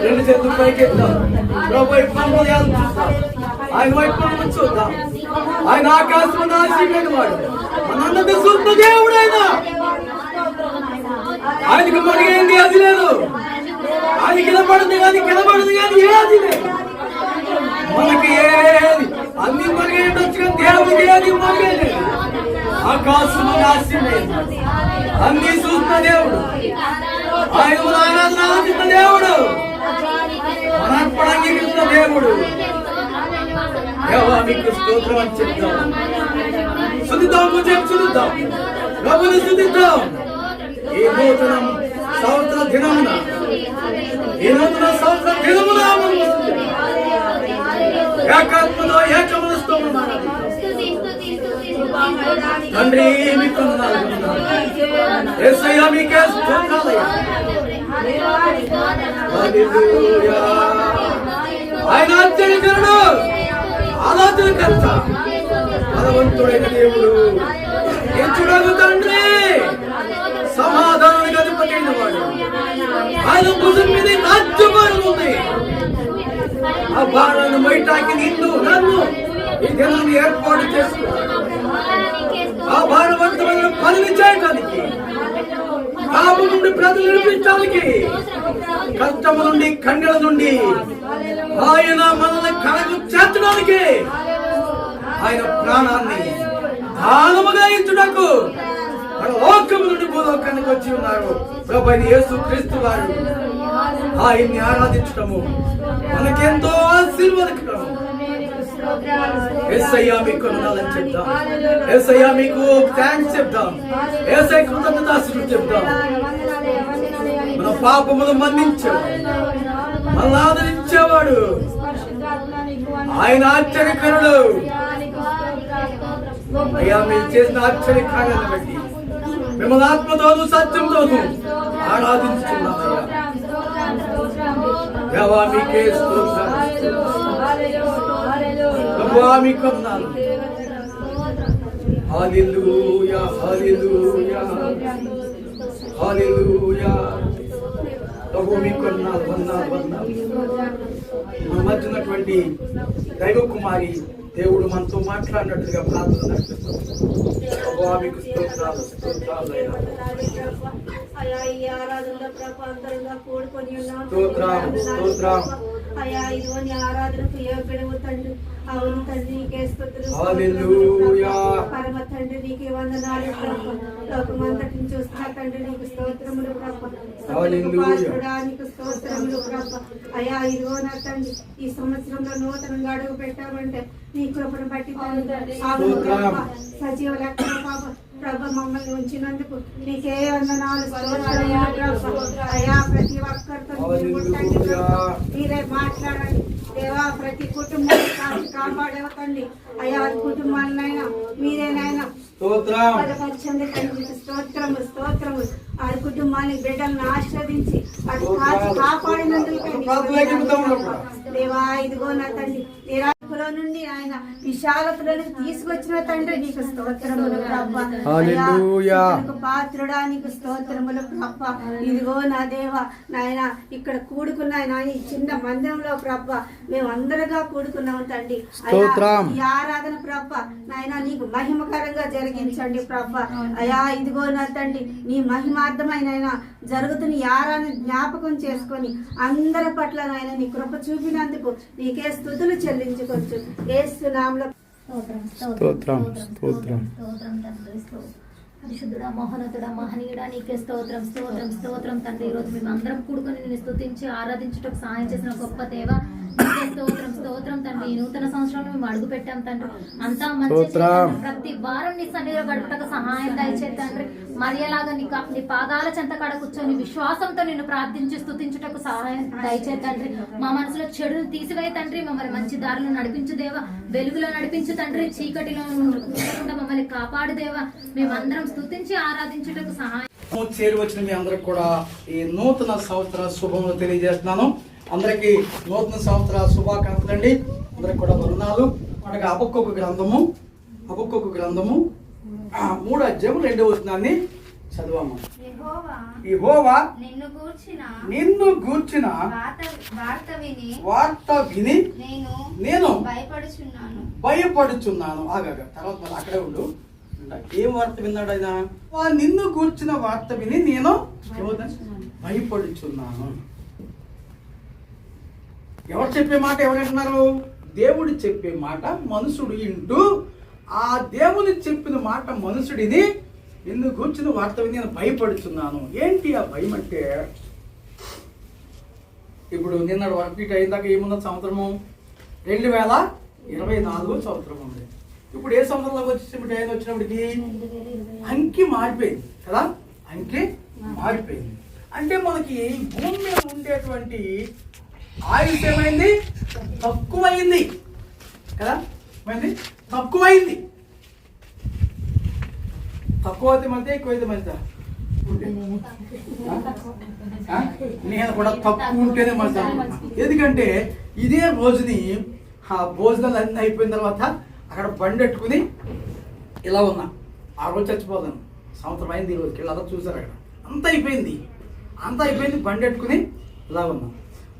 రెండు చేతులు పైకెత్తాం. ప్రభు వైపు ఆయన వైపు చూద్దాం. ఆయన ఆకాశం ఆశీర్వాద వాడు, మనందరికీ సొంత దేవుడు. ఆయనకి మరిగేంది అది లేదు, ఆయన కిలబడింది కానీ ఏది లేదు. మనకి ఏది అన్ని మరిగేయచ్చు కానీ దేవుడికి ఏది మరిగేది. ఆకాశం ఆశీర్వాద అన్ని చూస్తున్న దేవుడు, ఆయన మన ఆరాధన ఆరాధిస్తున్న దేవుడు, మన అర్పణ అంగీకరిస్తున్న దేవుడు. యెహోవా మీకు స్తోత్రం అని చెప్తాం. స్తుతిద్దాం, స్తుతిద్దాం, ప్రభువుని స్తుతిద్దాం. ఈ నూతన సంవత్సర దినమున ఏకాత్మలో ఏకమనసుతో తండ్రి మీకు యేసయ్యా మీకే స్తోత్రాలయ్యా. హల్లెలూయా. ఆయన ఆశ్చర్యకరుడు, ఆలోచనకర్త, బలవంతుడైన దేవుడు, ఎంచుడగు తండ్రి, సమాధానానికి అధిపతి అయిన వాడు. ఆయన భుజం మీద రాజ్యభారం ఉంది. ఆ భారాన్ని మొయ్యటానికి నిన్ను నన్ను ఈ దినాన్ని ఏర్పాటు చేసుకున్నాడు. ఆ భారవంతమైన పనిని చేయటానికి, పాపం నుండి ప్రజలు నిర్మించడానికి, కష్టము నుండి కన్నెల నుండి ఆయన మనల్ని కళకు చేర్చడానికి, ఆయన ప్రాణాన్ని దానముగా ఇచ్చుటకు లోకము నుండి భూలోకానికి వచ్చి ఉన్నారు ప్రభువైన యేసుక్రీస్తు వారు. ఆయన్ని ఆరాధించటము మనకెంతో ఆశీర్వాదకరము. యేసయ్యా మీకు వందనాలని చెప్తాం. యేసయ్యా మీకు థాంక్స్ చెప్తాం. యేసయ్య కృతజ్ఞతాస్తుతులు చెప్తాం. మన పాపములు మన్నించాడు, మనల్ని ఆదరించేవాడు. ఆయన ఆశ్చర్యకరుడు. అయ్యా మీరు చేసిన ఆశ్చర్య కార్యాలను బట్టి మిమ్మల్ని ఆత్మతోను సత్యంతోను ఆరాధించుతున్నామయ్యా. యెహోవా మీకే స్తోత్రం. ప్రభువా మీకు వందనాలు. హల్లెలూయా, హల్లెలూయా, హల్లెలూయా. ప్రభు మీకు వందనాలు, వందనాలు, వందనాలు. మన మధ్య ఉన్నటువంటి దైవ కుమారి దేవుడు మనతో మాట్లాడినట్టుగా ప్రార్థన నడిపిస్తాం. ప్రభువా మీకు స్తోత్రాలు, స్తోత్రాలు అయినా స్తోత్రం. అయా ఇదిగోని ఆరాధనకు యోగ్యుడవు తండ్రి. అవును తండ్రి, నీకే స్తుతులు. హల్లెలూయా. పరమ తండ్రి నీకే వందనాలు ప్రభు. లోకమంతటిని చూస్తున్నా తండ్రి నీకు స్తోత్రములు ప్రభు. నీకు స్తోత్రములు ప్రభు. అయా ఇదిగో నా తండ్రి, ఈ సంవత్సరంలో నూతనంగా అడుగు పెట్టామంటే నీ కృపను బట్టి సజీవ లెక్కన పాప ప్రభు మమ్మల్ని ఉంచినందుకు నీకే వందనాలు. అయా ప్రతి ఒక్కరితో మీరే మాట్లాడండి దేవా. ప్రతి కుటుంబాన్ని కాపాడేవతండి అయా. కుటుంబాలనైనా మీరేనైనా బలపరచండి తండ్రి. స్తోత్రము, స్తోత్రము. ఆ కుటుంబాన్ని బిడ్డలను ఆశీర్వదించి అటు కాపాడినందుకు దేవా. ఇదిగో నా తండ్రి, నిరాశలో నుండి ఆయన విశాలతలోకి తీసుకొచ్చిన తండ్రి నీకు స్తోత్రములు ప్రభా. పాత్రుడా నీకు స్తోత్రములు ప్రభా. ఇదిగో నా దేవ నాయన, ఇక్కడ కూడుకున్న ఈ చిన్న మందిరంలో ప్రభా మేము అందరుగా కూడుకున్నాము తండ్రి. ఈ ఆరాధన ప్రభా నాయన నీకు మహిమకరంగా జరిగించండి ప్రభా. అయా ఇదిగో నా తండ్రి, నీ మహిమార్థమైన జరుగుతున్న ఈ ఆరాధన జ్ఞాపకం చేసుకొని అందరి పట్ల నాయన నీ కృప చూపినందుకు నీకే స్తుతులు చెల్లించుకోవచ్చు. యేసు నామములో స్తోత్రం, స్తోత్రం. పరిశుద్ధుడా, మహోన్నతుడా, మహనీయుడా నీకే స్తోత్రం, స్తోత్రం, స్తోత్రం తండ్రి. ఈరోజు మేము అందరం కూడుకొని నిన్ను స్తుతించి ఆరాధించుటకు సహాయం చేసిన గొప్ప దేవ నీకే స్తోత్రం తండ్రి. ఈ నూతన సంవత్సరంలో మేము అడుగు పెట్టాం తండ్రి. అంతా మంచి ప్రతి వారం నీ సన్నిధిలో గడపటకు సహాయం దయచేసి తండ్రి. మరియలాగా నీ పాదాల చెంత కాడ కూర్చొని విశ్వాసంతో నిన్ను ప్రార్థించి స్తుతించుటకు సహాయం దయచేసి తండ్రి. మా మనసులో చెడును తీసివేయ తండ్రి. మమ్మల్ని మంచి దారిలో నడిపించు దేవా. వెలుగులో నడిపించు తండ్రి. చీకటిలో ఉండకుండా మమ్మల్ని కాపాడు దేవా. మేమందరం స్తుతించి ఆరాధించుటకు సహాయం. చేరి వచ్చిన మీ అందరికి కూడా ఈ నూతన సంవత్సర శుభములు తెలియజేస్తున్నాను. అందరికి నూతన సంవత్సర శుభాకాంక్షలు అండి. అందరికి కూడా వందనాలు. మనకి హబక్కూకు గ్రంథము 3వ అధ్యాయం 2వ వచనాన్ని చదువమ్మ. యెహోవా నిన్ను గూర్చిన వార్త విని నేను భయపడుచున్నాను. ఆగాగా తర్వాత మళ్ళీ అక్కడే ఉండు. ఏం వార్త విన్నాడు ఆయన? నిన్ను గూర్చిన వార్త విని నేను భయపడుచున్నాను. ఎవరు చెప్పే మాట ఎవరంటున్నారు? దేవుడు చెప్పే మాట మనుషుడు వింటూ ఆ దేవుని చెప్పిన మాట మనుషుడిని నిన్ను గూర్చిన వార్త విని నేను భయపడుచున్నాను. ఏంటి ఆ భయం అంటే, ఇప్పుడు నిన్న వర్క్ అయిందాక ఏమున్న సంవత్సరము 2024 సంవత్సరం ఉంది. ఇప్పుడు ఏ సంవత్సరంలోకి వచ్చేటప్పుడు ఆయన వచ్చినప్పటికి అంకి మారిపోయింది కదా. అంకి మారిపోయింది అంటే మనకి భూమి మీద ఉండేటువంటి ఆయుష్ ఏమైంది? తక్కువైంది కదా. తక్కువైంది. తక్కువ అయితే మంచి, ఎక్కువైతే మంచిదా? నేను కూడా తక్కువ ఉంటేనే మంచి. ఎందుకంటే ఇదే రోజుని ఆ భోజనాలు అన్నీ అయిపోయిన తర్వాత అక్కడ బండి పెట్టుకుని ఇలా ఉన్నా. ఆ రోజు చచ్చిపోదాను. సంవత్సరం అయింది ఈ రోజుకి. వీళ్ళంతా చూసారు అక్కడ. అంత అయిపోయింది. బండి పెట్టుకుని ఇలా ఉన్నా.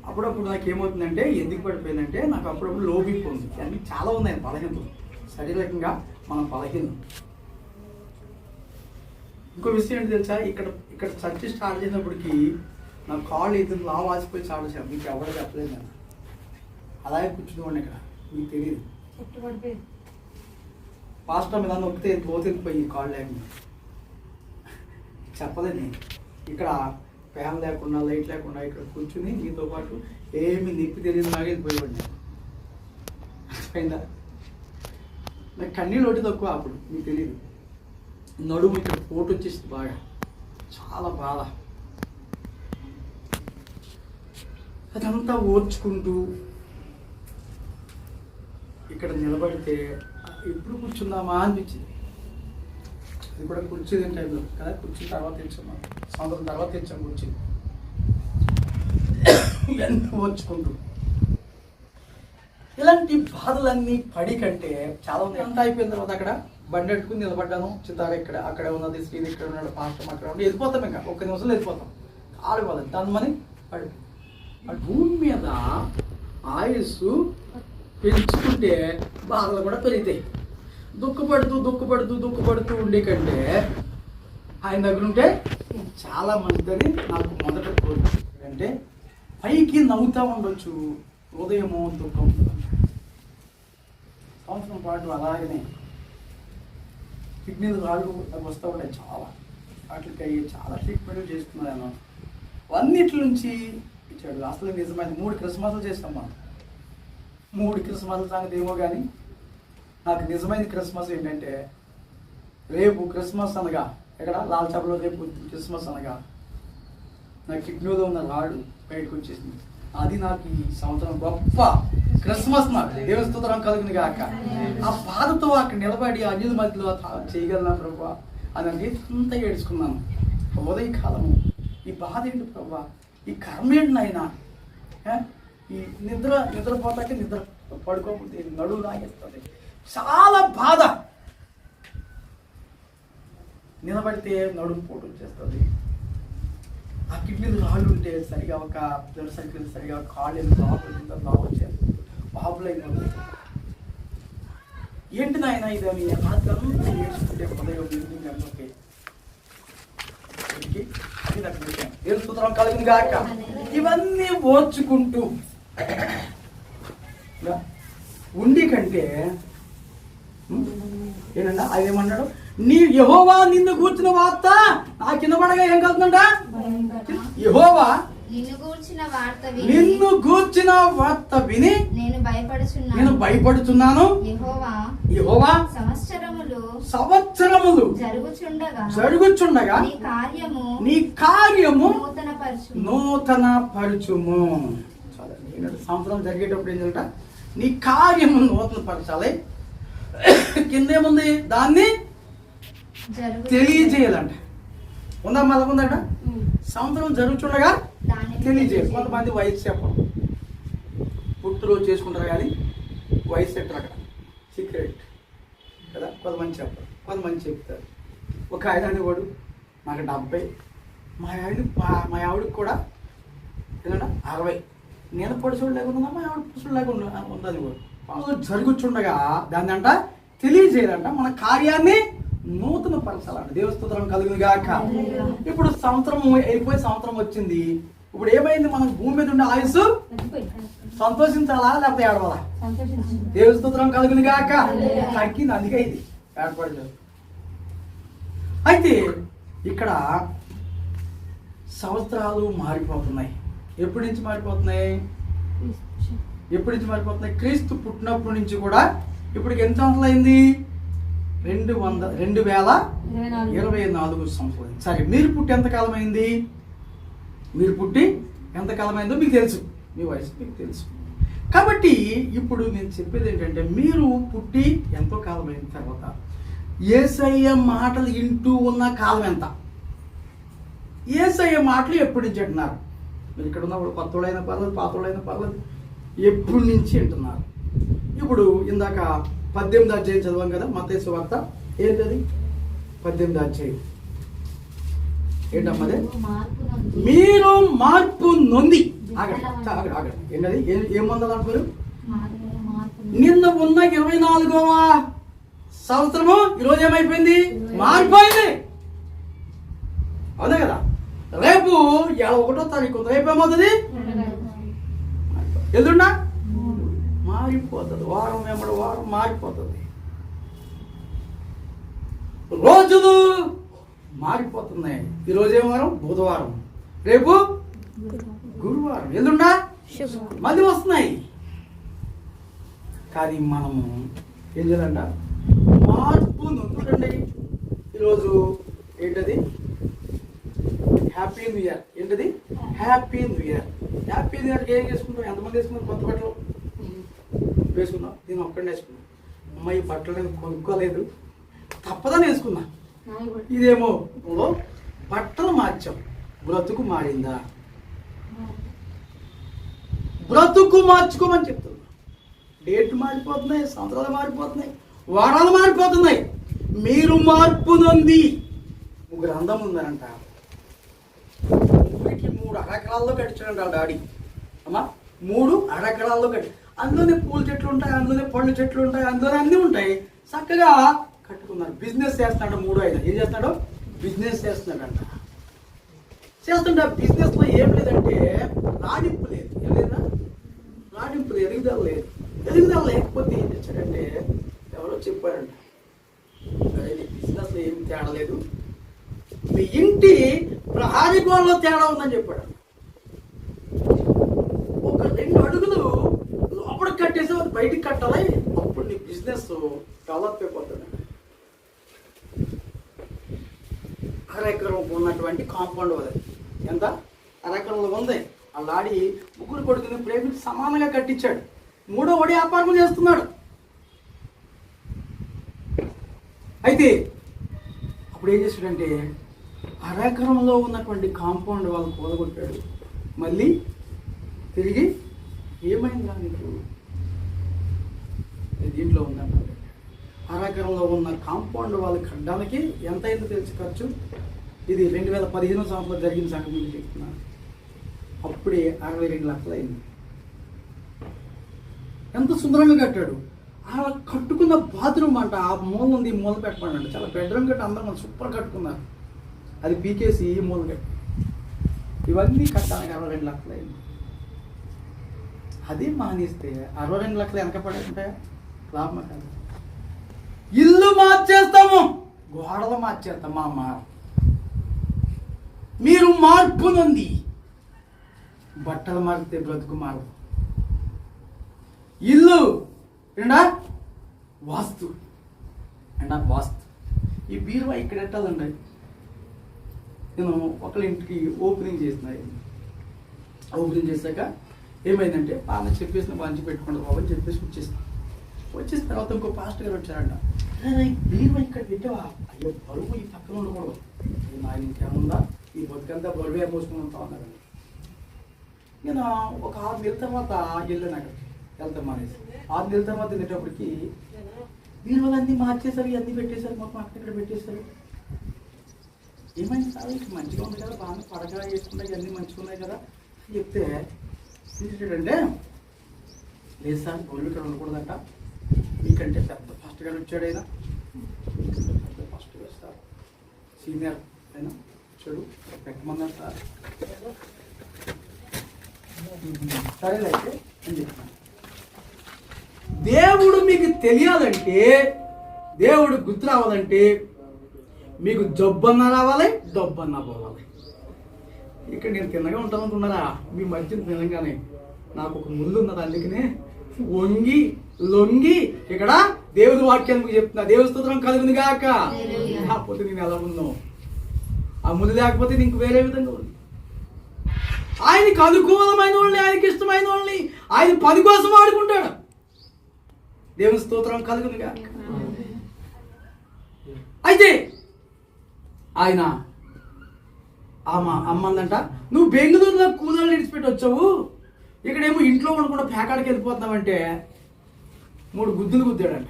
అప్పుడప్పుడు నాకు ఏమవుతుందంటే, ఎందుకు పడిపోయిందంటే, నాకు అప్పుడప్పుడు లో బీపీ ఉంది. అన్నీ చాలా ఉన్నాయి బలహీనతలు. శారీరకంగా మనం బలహీనం. ఇంకో విషయం ఏంటి తెలుసా? ఇక్కడ చర్చి స్టార్ట్ చేసినప్పటికీ నా కాళ్ళు ఇద్దరు లావు వాసిపోయి స్టార్ట్ చేశాను. మీకు ఎవరు చెప్పలేదు నేను. అలాగే కూర్చుని ఇక్కడ. మీకు తెలియదు. పాస్టర్ మీద నొక్కితే పోయి కాళ్ళు లేకుండా చెప్పలేదు నేను. ఇక్కడ ఫ్యాన్ లేకుండా, లైట్ లేకుండా ఇక్కడ కూర్చుని మీతో పాటు ఏమి నిప్పి తెలియదు నాగే పోయిపడినా. అయిందా? నాకు కన్నీళ్ళు ఒకటి తక్కువ. అప్పుడు మీకు తెలియదు. నడుము ఇక్కడ పోటు వచ్చేసింది బాగా. చాలా బాధ. అదంతా ఓర్చుకుంటూ ఇక్కడ నిలబడితే ఎప్పుడు కూర్చుందామా అనిపించింది. అది కూడా కూర్చునే టైంలో కదా. కూర్చున్న తర్వాత తెచ్చాము, సంవత్సరం తర్వాత తెచ్చాము కూర్చుని. ఎంత ఓర్చుకుంటూ ఇలాంటి బాధలన్నీ పడి కంటే చాలా ఉంది. ఎంత అయిపోయిన తర్వాత అక్కడ బండి పెట్టుకుని నిలబడ్డాను. చిత్తారు ఇక్కడ, అక్కడే ఉన్నది, శ్రీని ఇక్కడ ఉన్నాడు, పాస్టర్ అక్కడ ఉండి వెళ్ళిపోతాం. ఇంకా ఒక్క నిమిషంలో వెళ్ళిపోతాం. ఆడవాళ్ళని దాని పడి భూమి మీద ఆయుస్సు పెంచుకుంటే బాధలు కూడా పెరుగుతాయి. దుఃఖపడుతూ ఉండే కంటే ఆయన దగ్గర ఉంటే చాలా మంచిదని నాకు మొదట కోరిక. అంటే పైకి నవ్వుతూ ఉండొచ్చు, హృదయము దుఃఖం. సంవత్సరం పాటు అలాగనే కిడ్నీలు రాళ్ళు వస్తూ ఉంటాయి. చాలా వాటికి అయ్యి చాలా ట్రీట్మెంట్ చేసుకున్నాను. అన్నిటి నుంచి ఇచ్చాడు. అసలు నిజమైంది 3 క్రిస్మస్లు చేస్తాం మనం. 3 క్రిస్మస్ల సంగతి ఏమో కానీ నాకు నిజమైన క్రిస్మస్ ఏంటంటే, రేపు క్రిస్మస్ అనగా ఎక్కడ లాల్చాపలో రేపు క్రిస్మస్ అనగా నా కిడ్నీలో ఉన్న రాడు బయటకు వచ్చేసింది. అది నాకు ఈ సంవత్సరం గొప్ప క్రిస్మస్. నాకు దేవుని స్తోత్రం కలుగును గాక. ఆ బాధతో అక్కడ నిలబడి అన్యుల మధ్యలో చేయగలనా ప్రభా అని అంతా ఏడ్చుకున్నాను. ఉదయకాలము ఈ బాధ ఏంటి ప్రభా, ఈ కర్మ ఏంటి నాయనా, ఈ నిద్రపోతాకే నిద్ర పడుకోకపోతే నడువు లాగేస్తుంది. చాలా బాధ. నిలబడితే నడుము పోటు వచ్చేస్తుంది. ఆ కిడ్నీలు రాళ్ళు ఉంటే సరిగా ఒక బ్లడ్ సర్కిల్ సరిగా కాళ్ళు బాబు వచ్చేది. బాబులు అయిపోతుంది. ఏంటి నాయన ఇది అని రాత్రంతా ఏడ్చుకుంటే హృదయం బిల్డింగ్ అమ్మకి కలిగింది కాక ఇవన్నీ ఓర్చుకుంటూ ఉండి కంటే ఏనండా అదేమన్నాడు, నీ యెహోవా నిన్ను గూర్చిన వార్త నా కింద పడగా ఏం కలుగుతుంట? యెహోవా నిన్ను గూర్చిన వార్త విని నేను నేను భయపడుతున్నాను. యెహోవా సంవత్సరములు జరుగుచుండగా నీ కార్యము నూతన పరచుము. సంవత్సరం జరిగేటప్పుడు ఏం చేయాలట? నీ కార్యము నూతన పరచాలి. కిందేముంది? దాన్ని తెలియజేయాలంట. ఉందా? మళ్ళీ ఉందట. సంవత్సరం జరుగుతుండగా తెలియజేయాలి. కొంతమంది వయసు చెప్పరు, పుట్టురోజు చేసుకుంటారు కానీ వయసు ఎట్టారు అక్కడ సీక్రెట్ కదా. కొంతమంది చెప్పరు, కొంతమంది చెప్తారు. ఒక ఆయన అనేవాడు నాకు 70, మా ఆవిడకి కూడా ఏంటంటే 60. నేను పొడుచుడు లేకుండా మా ఆవిడ పురుషుడు లేకుండా ఉన్నది కూడా. జరుగుతుండగా దాన్ని అంట తెలియజేయాలంట. మన కార్యాన్ని నూతన పరచాలంట. దేవస్తోత్రం కలుగును గాక. ఇప్పుడు సంవత్సరం అయిపోయి సంవత్సరం వచ్చింది. ఇప్పుడు ఏమైంది? మనం భూమి మీద ఉండే ఆయుస్సు సంతోషించాలా లేకపోతే ఏడవాలా? దేవస్తోత్రం కలుగును గాక. తగ్గింది, అందుకే ఇది ఏర్పడలేదు. అయితే ఇక్కడ సంవత్సరాలు మారిపోతున్నాయి. ఎప్పటి నుంచి మారిపోతున్నాయి? క్రీస్తు పుట్టినప్పటి నుంచి కూడా ఇప్పటికి ఎన్ని సంవత్సరాలు అయింది? 2024 సంవత్సరాలు. సరే, మీరు పుట్టి ఎంతకాలం అయింది? మీరు పుట్టి ఎంతకాలం అయిందో మీకు తెలుసు, మీ వయసు మీకు తెలుసు. కాబట్టి ఇప్పుడు నేను చెప్పేది ఏంటంటే, మీరు పుట్టి ఎంతో కాలం అయిన తర్వాత యేసయ్య మాటలు వింటూ ఉన్న కాలం ఎంత? యేసయ్య మాటలు ఎప్పటి నుంచి అంటున్నారు? మీరు ఇక్కడ ఉన్నప్పుడు కొత్తోళ్ళైనా పర్లేదు, పాతోళ్ళైనా పర్లేదు, ఎప్పటి నుంచి వింటున్నారు? ఇప్పుడు ఇందాక 18వ అధ్యాయం చదివాం కదా, మత్తయి సువార్త. ఏంటది 18వ అధ్యాయం? ఏంటమ్మదే? మీరు మార్పు నొంది. ఆగండి. ఏంటది? ఏం పొందాలి అంటారు? నిన్న ఉన్న 24వ సంవత్సరము ఈరోజు ఏమైపోయింది? మారిపోయింది. అవునా కదా? రేపు 1వ తారీఖు, రేపు ఏమవుతుంది? ఎదురున్నా మారిపోతుంది. వారం వెంబడి వారం మారిపోతుంది. రోజులు మారిపోతున్నాయి. ఈరోజు ఏం వారం? బుధవారం. రేపు గురువారం. ఎదురున్నా మళ్ళీ వస్తున్నాయి. కానీ మనము ఏం చేయాలంట? మార్పు నొందుకండి. ఈరోజు ఏంటది? Happy new year. ఏంటది? Happy new year. Happy new ఇయర్కి ఏం చేసుకుంటాం? ఎంతమంది వేసుకున్నారు? కొత్త బట్టలు వేసుకున్నాం. నేను ఒక్కడిని వేసుకున్నాను. అమ్మాయి బట్టలు నేను కొనుక్కోలేదు, తప్పదని వేసుకున్నా. ఇదేమో బట్టలు మార్చాం. బ్రతుకు మారిందా? బ్రతుకు మార్చుకోమని చెప్తున్నా. డేట్ మారిపోతున్నాయి, సంవత్సరాలు మారిపోతున్నాయి, వారాలు మారిపోతున్నాయి. మీరు మార్పు నొంది. గ్రంథం ఉందంట. ఊరికి 3 అరెకరాల్లో కట్టించాడంట వాళ్ళ డాడీ. అమ్మా 3 అరెకరాల్లో కట్టి, అందులోనే పూల చెట్లు ఉంటాయి, అందులోనే పళ్ళు చెట్లు ఉంటాయి, అందులోనే అన్నీ ఉంటాయి. చక్కగా కట్టుకున్నారు. బిజినెస్ చేస్తున్నాడు. 3 ఆయన ఏం చేస్తున్నాడు? బిజినెస్ చేస్తున్నాడంట. చేస్తుంటే బిజినెస్లో ఏం లేదంటే రాణింపు లేదు. ఏం లేదా? రాణింపు లేదు, ఎదుగుదల లేదు. ఎదుగుదల లేకపోతే ఏం చేశాడంటే, ఎవరో చెప్పారంట, బిజినెస్లో ఏం తేడా లేదు, మీ ఇంటి ప్రహారీ గోడలో తేడా ఉందని చెప్పాడు. ఒక 2 అడుగులు లోపలికి కట్టేసి అది బయటికి కట్టాలి, అప్పుడు నీ బిజినెస్ డెవలప్ అయిపోతుంది. 1/2 ఎకరం ఉన్నటువంటి కాంపౌండ్ అది ఎంత? 1/2 ఎకరంలో ఉంది. ఆ లాడి 3 కొడుకుని ప్రేమికి సమానంగా కట్టించాడు. 3వ వాడు వ్యాపారం చేస్తున్నాడు. అయితే అప్పుడు ఏం చేశాడంటే, 1/2 ఎకరంలో ఉన్నటువంటి కాంపౌండ్ వాళ్ళు కూలగొట్టాడు. మళ్ళీ తిరిగి ఏమైందా నీకు? దీంట్లో ఉందన్నాడు. 1/2 ఎకరంలో ఉన్న కాంపౌండ్ వాళ్ళు కట్టడానికి ఎంత అయిందో తెలిసి ఖర్చు. ఇది 2015 సంవత్సరంలో జరిగిన సంగతి మీకు చెప్తున్నాను. అప్పుడే 62 లక్షలు అయింది. ఎంత సుందరంగా కట్టాడు. అలా కట్టుకున్న బాత్రూమ్ అంట, ఆ మూల ఉంది, ఈ మూల పెట్టమన్నాడు. చాలా బెడ్రూమ్ కట్టి అందరూ మనం సూపర్ కట్టుకున్నారు. అది పీకేసి ఈ మూల కట్టి ఇవన్నీ కట్టానికి 62 లక్షలు అయింది. అదే మానేస్తే 62 లక్షలు వెనక పడే ఉంటాయా? లాభం కాదు. ఇల్లు మార్చేస్తాము, గోడలు మార్చేస్తాం. మా అమ్మ మీరు మార్పు నొంది. బట్టలు మారితే బ్రతుకు మారదు. ఇల్లు ఏంటా వాస్తు అండ్ వాస్తు. ఈ బీరువా ఇక్కడ ఎట్టాలండి, నేను ఒకళ్ళ ఇంటికి ఓపెనింగ్ చేశాక ఏమైందంటే బాగా చెప్పేసిన పంచి పెట్టుకుంటారు బాబు అని చెప్పేసి వచ్చేసిన తర్వాత ఇంకో పాస్టర్ గారు వచ్చారంట. బీరువా ఇక్కడ పెట్టావా, అయ్యో బరువు ఈ పక్కన ఉండకూడదు, ఆయన ఇంకేముందా ఈ బతుకంతా బరువే మోసుకుని ఉంటా ఉన్నారండి. నేను ఒక 6 నెలల తర్వాత వెళ్ళాను అక్కడికి, వెళ్తాం అనేసి 6 నెలల తర్వాత వెళ్ళేటప్పటికి బీరువాలు అన్నీ మార్చేశారు, ఇవన్నీ పెట్టేశారు, మొత్తం అక్కడ పెట్టేశారు. ఏమైంది సార్ ఇది మంచిగా ఉంది కదా, బాగా పడగా వేసుకున్నాయి, ఇవన్నీ మంచిగా ఉన్నాయి కదా చెప్తే ఏంటంటే లేదు సార్ గోల్డ్ ఇక్కడ ఉండకూడదంట, మీకంటే పెద్ద ఫస్ట్ గారు వచ్చాడు, అయినా పెద్ద ఫస్ట్ గారు సార్ సీనియర్ అయినా వచ్చాడు పెట్టమన్నారు సార్. సరేలే అయితే అని చెప్తాను. దేవుడు మీకు తెలియాలంటే, దేవుడు గుర్తు రావాలంటే మీకు జబ్బన్నా రావాలి, డబ్బన్నా పోవాలి. ఇక్కడ నేను తిన్నగా ఉంటాను అనుకున్నారా, మీ మధ్య తినగానే నాకు ఒక ముళ్ళు ఉన్నది, అందుకనే వంగి లొంగి ఇక్కడ దేవుని వాక్యానికి చెప్తున్నా, దేవుని స్తోత్రం కలుగుతుంది కాక. కాకపోతే నేను ఎలా ఉన్నావు, ఆ ముళ్ళు లేకపోతే నీకు వేరే విధంగా ఉంది. ఆయనకి అనుకూలమైన వాళ్ళని, ఆయనకి ఇష్టమైన వాళ్ళని ఆయన పని కోసం వాడుకుంటాడు. దేవుని స్తోత్రం కలుగుతుంది కాక. అయితే ఆయన అమ్మందంట, నువ్వు బెంగళూరులో కూలర్లు విడిచిపెట్టి వచ్చావు, ఇక్కడేమో ఇంట్లో ఉండకుండా పేకాడికి వెళ్ళిపోతున్నావంటే 3 గుద్దులు గుద్దాడంట.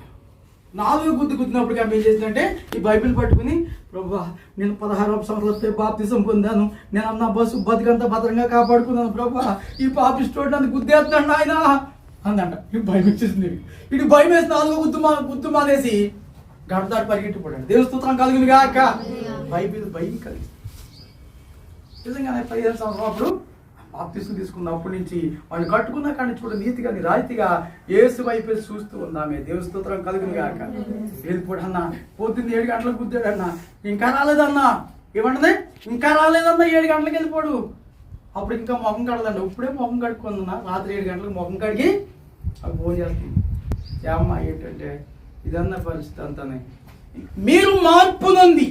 4వ గుద్దు గుద్దినప్పుడు ఆమె ఏం చేసిందంటే ఈ బైబిల్ పట్టుకుని, ప్రభా నేను 16వ సంవత్సరంలో బాప్తిసం పొందాను, నేను అన్న బస్సు బతికంతా భద్రంగా కాపాడుకున్నాను ప్రభా, ఈ పాపిస్టోడు నన్ను గుద్దేస్తున్నాడు ఆయన అందంట. ఇటు భయం వచ్చేసింది, ఇటు భయం వేసి 4వ గుద్దు మానేసి గడదాటి పరిగెట్టిపోయాడు. దేవుని స్తోత్రం కలుగును గాక. బైబిల్ భయం కలిగి నిజంగానే 15 సంవత్సరం అప్పుడు బాప్తిసం తీసుకున్నప్పటి నుంచి వాళ్ళు కట్టుకున్న కానీ చూడ నీతిగా నిరాయితీగా యేసు వైపు చూస్తూ ఉందామే. దేవుని స్తోత్రం కలుగును గాక. వెళ్ళిపోడు అన్న, పొద్దున్న 7 గంటలకు గుద్దాడన్న, ఇంకా రాలేదన్నా, ఏమంటది ఇంకా రాలేదన్నా, 7 గంటలకు వెళ్ళిపోడు. అప్పుడు ఇంకా మొహం కడదండి, ఇప్పుడే మొహం కడుక్కుందన్నా, రాత్రి 7 గంటలకు మొహం కడిగి అవి ఫోన్ చేస్తుంది. ఏమ్మా ఏంటంటే ఇదన్న పరిస్థితి అంతానే. మీరు మార్పు నొంది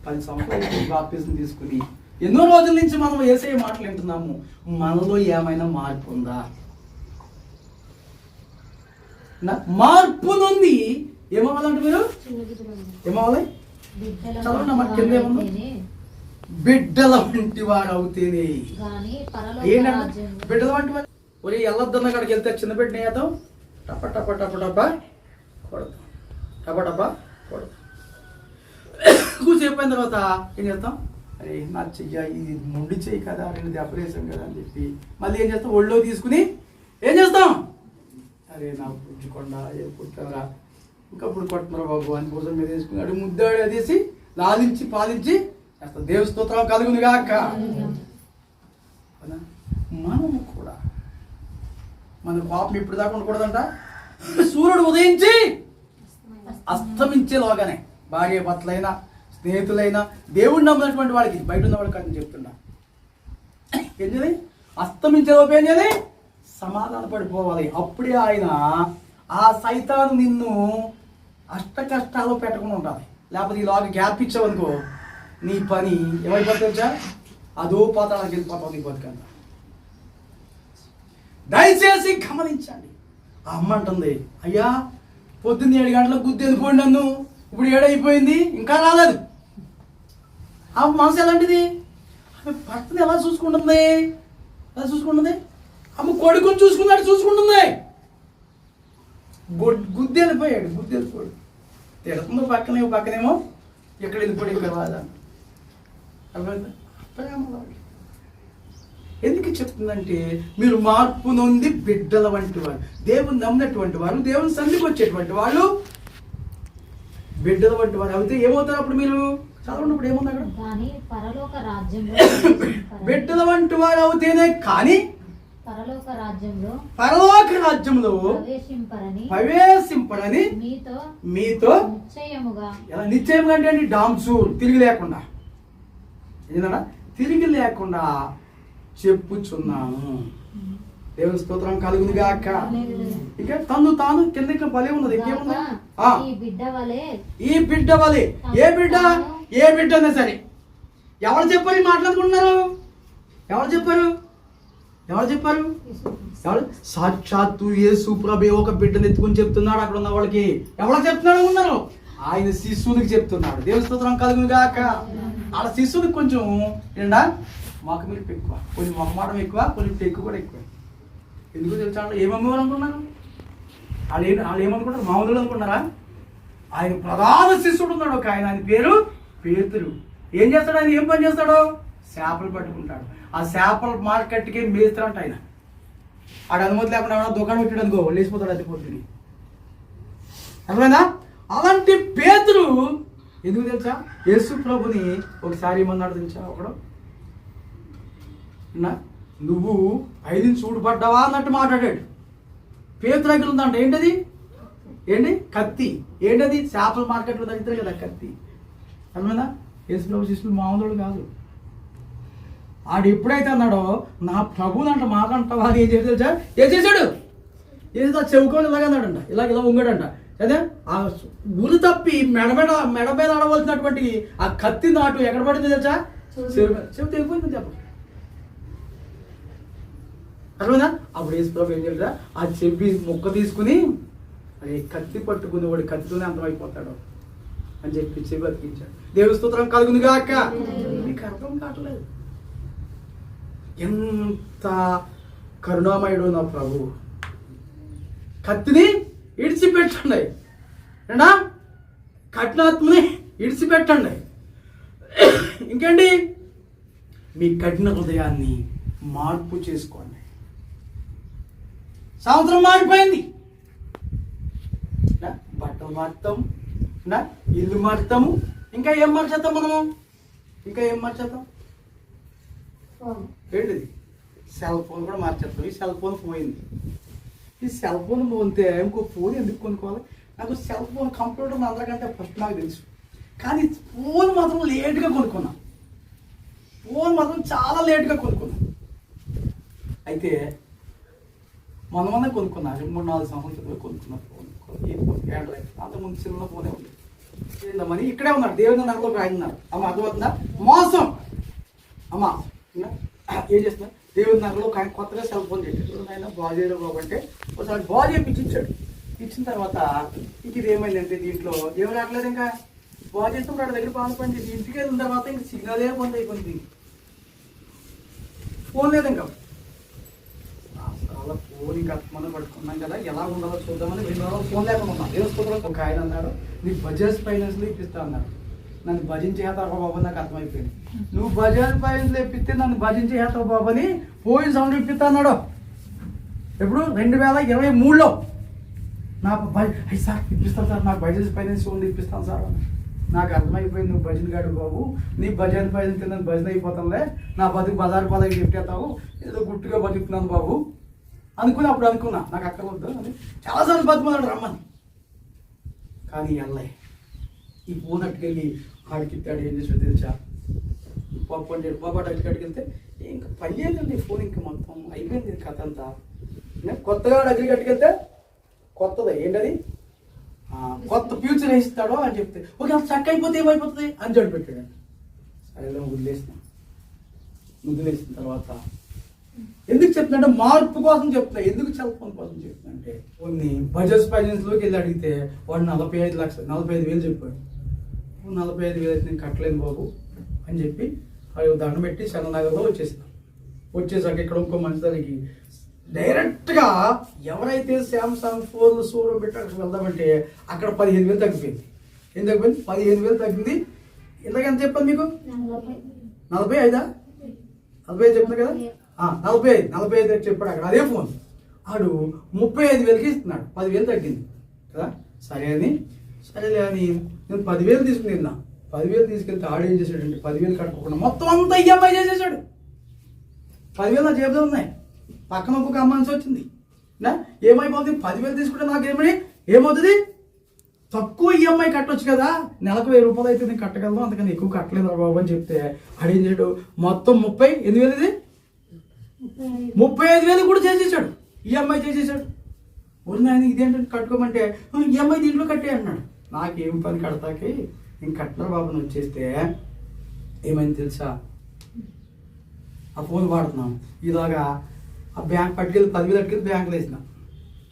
10 సంవత్సరాలు బాప్తిసం తీసుకుని ఎన్నో రోజుల నుంచి మనం యేసయ్య మాటలు వింటున్నాము, మనలో ఏమైనా మార్పు ఉందా? మార్పు నొంది ఏమవ్వాలంటే మీరు ఏమవ్వాలి? చదవండి అమ్మా, కింద ఏమన్నా బిడ్డల వంటి వాడు అవుతేనే. ఏంటంటే బిడ్డల వంటి వాడు. ఒరే వెళ్ళొద్దన్న అక్కడికి వెళ్తే చిన్న బిడ్డని వేద్దాం, టప టప టప టప కొడతాం, టప టప కొడతాం. కూర్చోపోయిన తర్వాత ఏం చేస్తాం, అరే నా చెయ్య ఇది మొండి చెయ్యి కదా, 2 దెబ్బలు వేసాం కదా అని చెప్పి మళ్ళీ ఏం చేస్తాం, ఒళ్ళో తీసుకుని ఏం చేస్తాం, అరే నా పుచ్చుకొండ ఏ పుట్టారా, ఇంకా ఇప్పుడు కొట్టున్నారా బాబు అని భుజం మీద వేసుకుని అడు ముద్దాడు అదేసి లాలించి పాలించి చేస్తాం. దేవుని స్తోత్రం కలుగును గాక. మనము కూడా మన పాపం ఇప్పుడు దాకా ఉండకూడదంట. సూర్యుడు ఉదయించి అస్తమించేలోగానే భార్య భర్తలైనా స్నేహితులైనా దేవుడిని నమ్మినటువంటి వాళ్ళకి, బయట ఉన్న వాళ్ళకి అని చెప్తున్నా, ఏం చేయాలి, అస్తమించేలోపు ఏం చేయాలి, సమాధాన పడిపోవాలి. అప్పుడే ఆయన ఆ సైతాను నిన్ను అష్ట కష్టాలు పెట్టకుండా ఉండాలి. లేకపోతే ఈలోగా గ్యాప్ ఇచ్చావనుకో నీ పని ఏమైపోతుందా, అదో పాతాళానికి వెళ్ళిపోతావు నీ బతుకంతా. దయచేసి గమనించండి. ఆ అమ్మ అంటుంది, అయ్యా పొద్దున్న 7 గంటలకు గుద్ది వెళ్ళిపోయింది నన్ను, ఇప్పుడు 7 అయిపోయింది ఇంకా రాలేదు. ఆ మనసు ఎలాంటిది, ఆమె భర్తను ఎలా చూసుకుంటుంది, ఎలా చూసుకుంటుంది, ఆమె కొడుకుని చూసుకున్నట్టు చూసుకుంటుంది. గుద్ది వెళ్ళిపోయాడు, గుద్ది వెళ్ళిపోయాడు, తిడుతుందో పక్కనేమో ఎక్కడ వెళ్ళిపోయాడు ఇక్కడ రాదా. ఎందుకు చెప్తుందంటే మీరు మార్పు నొంది బిడ్డల వంటి వారు, దేవుని నమ్మినటువంటి వారు, దేవుని సన్నిధికి వచ్చేటువంటి వాళ్ళు బిడ్డల వంటి వారు అయితే ఏమవుతారు అప్పుడు మీరు చదవనప్పుడు ఏముంది అక్కడ, బిడ్డల వంటి వారు అవుతేనే కానీ పరలోక రాజ్యంలో ప్రవేశింపరని మీతో ఎలా నిశ్చయముగా అంటే అండి, డామ్సు తిరిగి లేకుండా ఏంటన్నా తిరిగి లేకుండా చెప్పుచున్నాను. దేవుని స్తోత్రం కలుగును గాక. ఇంకా తను తాను కింద బలి ఉన్నది. ఇంకేముంది? ఈ బిడ్డ వలే ఏ బిడ్డ అన్నా సరే ఎవరు చెప్పారు మాట్లాడుకుంటున్నారు? ఎవరు చెప్పారు? సాక్షాత్తు యేసు ప్రభు ఒక బిడ్డను ఎత్తుకుని చెప్తున్నాడు. అక్కడ ఉన్న వాళ్ళకి ఎవరికి చెప్తున్నాడు ఉన్నారు? ఆయన శిష్యునికి చెప్తున్నాడు. దేవుని స్తోత్రం కలుగును గాక. వాళ్ళ శిష్యునికి కొంచెం ఏంటా మాకు మీరు ఎక్కువ, కొంచెం మొహమాటం ఎక్కువ, కొంచెం టెక్కు కూడా ఎక్కువ. ఎందుకు తెలుసా? ఏమమ్మేవారు అనుకున్నారు? వాళ్ళు ఏమనుకుంటారు? మామూలు అనుకున్నారా? ఆయన ప్రధాన శిష్యుడు ఉన్నాడు ఒక ఆయన పేరు పేతురు. ఏం చేస్తాడు ఆయన? ఏం పని చేస్తాడు? చేపలు పట్టుకుంటాడు. ఆ చేపల మార్కెట్కి మేస్తారంట ఆయన. ఆడ అనుమతి లేకుండా దుకాణం పెట్టాడు అనుకో, లేచిపోతాడు. అది పొద్దుని అర్థమైందా? అలాంటి పేతురు ఎందుకు తెలుసా? యేసు ప్రభుని ఒకసారి ఏమన్నాడు తెలుసా? ఒకడు నువ్వు 5 నుంచి చూడబడ్డావా అన్నట్టు మాట్లాడాడు. పేతురు దగ్గర ఉందంట. ఏంటి? కత్తి. ఏంటది? చేపల మార్కెట్లో తగ్గుతారు కదా కత్తి. అర్థమైందా? యేసు ప్రభు శిష్యులు మామూలు కాదు. ఆడు ఎప్పుడైతే అన్నాడో నా ప్రభుని అంట మాకంటావా అని ఏం చేసి తెలుసా? ఏం చేశాడు? చెవుకొని ఇలాగ అన్నాడంట. ఇలా ఉంగాడంట. అదే ఆ గురి తప్పి మెడ మీద ఆడవలసినటువంటి ఆ కత్తి నాటు ఎక్కడ పడింది తెలుసా? చెవి తెగిపోయింది చెప్ప. అర్థమైందా? అప్పుడు యేసు ప్రభు ఏం చేశాడు? ఆ చెవి ముక్క తీసుకుని అదే కత్తి పట్టుకుని వాడి కత్తితోనే అంతమైపోతాడు అని చెప్పి చెవి బతికించాడు. దేవుని స్తోత్రం కలుగును గాక. మీకు అర్థం కావట్లేదు ఎంత కరుణామయుడు నా ప్రభు. కత్తిని ఇడిచిపెట్టండి, కఠినాత్మని ఇడిచిపెట్టండి. ఇంకేంటి? మీ కఠిన హృదయాన్ని మార్పు చేసుకోండి. సంవత్సరం మారిపోయింది. బట్టలు మార్తాము, ఇల్లు మార్తాము. ఇంకా ఏం మార్చేద్దాం మనము? ఏంటిది? సెల్ ఫోన్ కూడా మార్చేస్తాం. ఈ సెల్ ఫోన్ పోయింది. ఈ సెల్ ఫోన్ పోతే ఇంకో ఫోన్ ఎందుకు కొనుక్కోవాలి? నాకు సెల్ ఫోన్ కంప్యూటర్ అందరికంటే ఫస్ట్ నాకు తెలుసు. కానీ ఫోన్ మాత్రం లేట్గా కొనుక్కున్నా. చాలా లేట్గా కొనుక్కున్నా. అయితే మొన్న కొనుక్కున్నా. 3-4 సంవత్సరాలు కొనుక్కున్నా ఫోన్. ఏడలేదు. అంతకుముందు చిన్న ఫోనే ఉంది. ఏందమ్మని ఇక్కడే ఉన్నాడు. దేవుని నగలో ఆయన ఉన్నారు. అమ్మ అర్థమవుతుందా? మోసం. అమ్మ ఏం చేస్తున్నా? దేవుని నగలో ఆయన కొత్తగా సెల్ ఫోన్ చేశాడు. ఆయన బాగు చేయడం బాబంటే ఒకసారి బాగు చేయించి ఇచ్చాడు. ఇచ్చిన తర్వాత ఇది ఏమైందంటే దీంట్లో ఏమి రావట్లేదు. ఇంకా బాగు చేస్తున్నప్పుడు వాడి దగ్గర బాగా పని చేసి ఇంటికి వెళ్ళిన తర్వాత ఇంక సిగ్నలే బంద్ అయిపోయింది. ఫోన్ లేదు ఇంకా. అలా ఫోన్ ఇంకా మనం పట్టుకున్నాం కదా, ఎలా ఉండాలో చూద్దామని 2 రోజులు ఫోన్ లేకుండా ఉన్నాం. వేసుకోవడం ఒక ఆయన అన్నాడు, నీకు బజాజ్ ఫైనాన్స్లో ఇప్పిస్తా అన్నాడు. నన్ను భజించేస్తావు బాబు. నాకు అర్థమైపోయింది. నువ్వు బజాజ్ ఫైనాన్స్ ఇప్పిస్తే నన్ను భజించేస్తావు బాబు అని పోయిన సంవత్సరం ఇప్పిస్తా అన్నాడు. ఎప్పుడు? 2023లో నాకు సార్ ఇప్పిస్తాను సార్, నాకు బజాజ్ ఫైనాన్స్ ఉంది ఇప్పిస్తాను సార్. నాకు అర్థమైపోయింది నువ్వు భజన గాడు బాబు. నీ బజాజ్ ఫైనాన్స్ నన్ను భజన అయిపోతాంలే, నా బతుకు బజారు పదవి చెప్పేస్తావు, ఏదో గుట్టుగా బతుకుతున్నాను బాబు అనుకుని అప్పుడు అనుకున్నా నాకు అక్కడ వద్దు అని చాలాసార్లు బతుకున్నాడు రమ్మని. కానీ అల్లయ్య ఈ ఫోన్ అట్టుకెళ్ళి ఆడికిట్టాడు. ఏం చేసాడు తెలుసా? పాప అంటాడు. పాప అక్కడికి వెళ్తే ఇంకా పని చేయండి ఫోన్, ఇంకా మొత్తం అయిపోయింది కథ అంతా. కొత్తగా దగ్గరికి అట్టుకెళ్తే కొత్తది ఏంటది? కొత్త ఫ్యూచర్ వేస్తాడో అని చెప్తే ఓకే చక్క అయిపోతే ఏమైపోతుంది అని చెప్పి పెట్టాడు. సరే వదిలేసిన తర్వాత ఎందుకు చెప్తున్నా? మార్పు కోసం చెప్తున్నా. ఎందుకు సెల్ ఫోన్ కోసం చెప్తున్నా అంటే కొన్ని బజాజ్ ఫైనాన్స్లోకి వెళ్ళి అడిగితే వాడు 45,00,000 చెప్పాడు. 45,000 అయితే నేను కట్టలేను బాబు అని చెప్పి అవి దండం పెట్టి శరణనగర్లో వచ్చేసాక ఇక్కడ ఇంకో మంచి దానికి డైరెక్ట్గా ఎవరైతే శాంసంగ్ 4 షోరూమ్ పెట్టడానికి వెళ్దామంటే అక్కడ 15,000 తగ్గిపోయింది. ఏం తగ్గిపోయింది? 15,000 తగ్గింది. ఇంతకు ఎంత చెప్పాను మీకు? 45 చెప్తున్నా కదా. 45 చెప్పాడు అక్కడ. అదే ఫోన్ ఆడు 35,000కి ఇస్తున్నాడు. 10,000 తగ్గింది కదా. సరేలే అని నేను 10,000 తీసుకుని తిన్నా. 10,000 తీసుకెళ్తే ఆడు ఏం చేశాడంటే 10,000 కట్టుకోకుండా మొత్తం అంతా ఈఎంఐ చేసేసాడు. 10,000 నా జేబులో ఉన్నాయి. పక్కన ఒక్కొక్క అమ్మాల్సి వచ్చింది. ఏమైపోతుంది? 10,000 తీసుకుంటే నాకు ఏమవుతుంది? తక్కువ ఈఎంఐ కట్టొచ్చు కదా, నెలకు 1,000 రూపాయలు అయితే నేను కట్టగలను, అందుకని ఎక్కువ కట్టలేదు బాబు అని చెప్తే ఆడేం చేయడు మొత్తం 38,000 ఇది 35,000 కూడా చేసేసాడు, ఈఎంఐ చేసేసాడు. ఊరిని ఆయన ఇదేంటంటే కట్టుకోమంటే ఈఎంఐ దీంట్లో కట్టే అన్నాడు. నాకేం పని కడతాకి ఇంక కట్టిన బాబుని వచ్చేస్తే ఏమైంది తెలుసా, ఆ ఫోన్ వాడుతున్నాం ఇలాగా ఆ బ్యాంక్ పట్టుకెళ్ళి 10,000 అట్టుకెళ్ళి బ్యాంకులో వేసిన.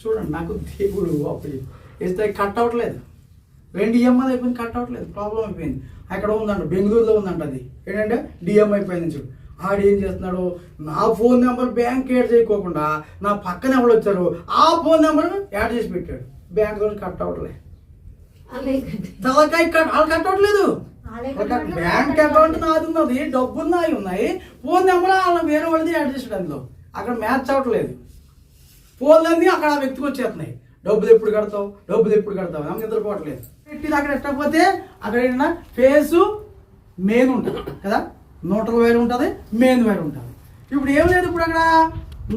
చూడండి నాకు దేవుడు అప్పుడు వేస్తే కట్ అవ్వట్లేదు, 2 ఈఎంఐ అయిపోయింది, కట్ అవ్వట్లేదు, ప్రాబ్లం అయిపోయింది. అక్కడ ఉందంట, బెంగళూరులో ఉందంట, అది ఏంటంటే డిఎంఐ అయిపోయింది. చూడు ఆడు ఏం చేస్తున్నాడు, నా ఫోన్ నెంబర్ బ్యాంక్ యాడ్ చేయకోకుండా నా పక్కన ఎవరు వచ్చారు ఆ ఫోన్ నెంబర్ యాడ్ చేసి పెట్టాడు. బ్యాంక్ రోజు కట్ అవ్వట్లేదు, తలకాయ వాళ్ళు కట్ అవ్వట్లేదు. బ్యాంక్ అకౌంట్ నాది ఉన్నది, డబ్బులు నాయి ఉన్నాయి, ఫోన్ నెంబర్ వాళ్ళ వేరే వాళ్ళది యాడ్ చేసాడు. అందులో అక్కడ మ్యాచ్ అవ్వట్లేదు, ఫోన్లన్నీ అక్కడ ఆ వ్యక్తికి వచ్చేస్తున్నాయి. డబ్బులు ఎప్పుడు కడతావు, డబ్బులు ఎప్పుడు కడతావు, నాకు నిద్రపోవట్లేదు. పెట్టి అక్కడ ఎట్టకపోతే అక్కడ ఏంటన్నా ఫేసు మెయిన్ ఉంటుంది కదా, న్యూట్రల్ వైర్ ఉంటుంది, మెయిన్ వైర్ ఉంటుంది. ఇప్పుడు ఏం లేదు, ఇప్పుడు అక్కడ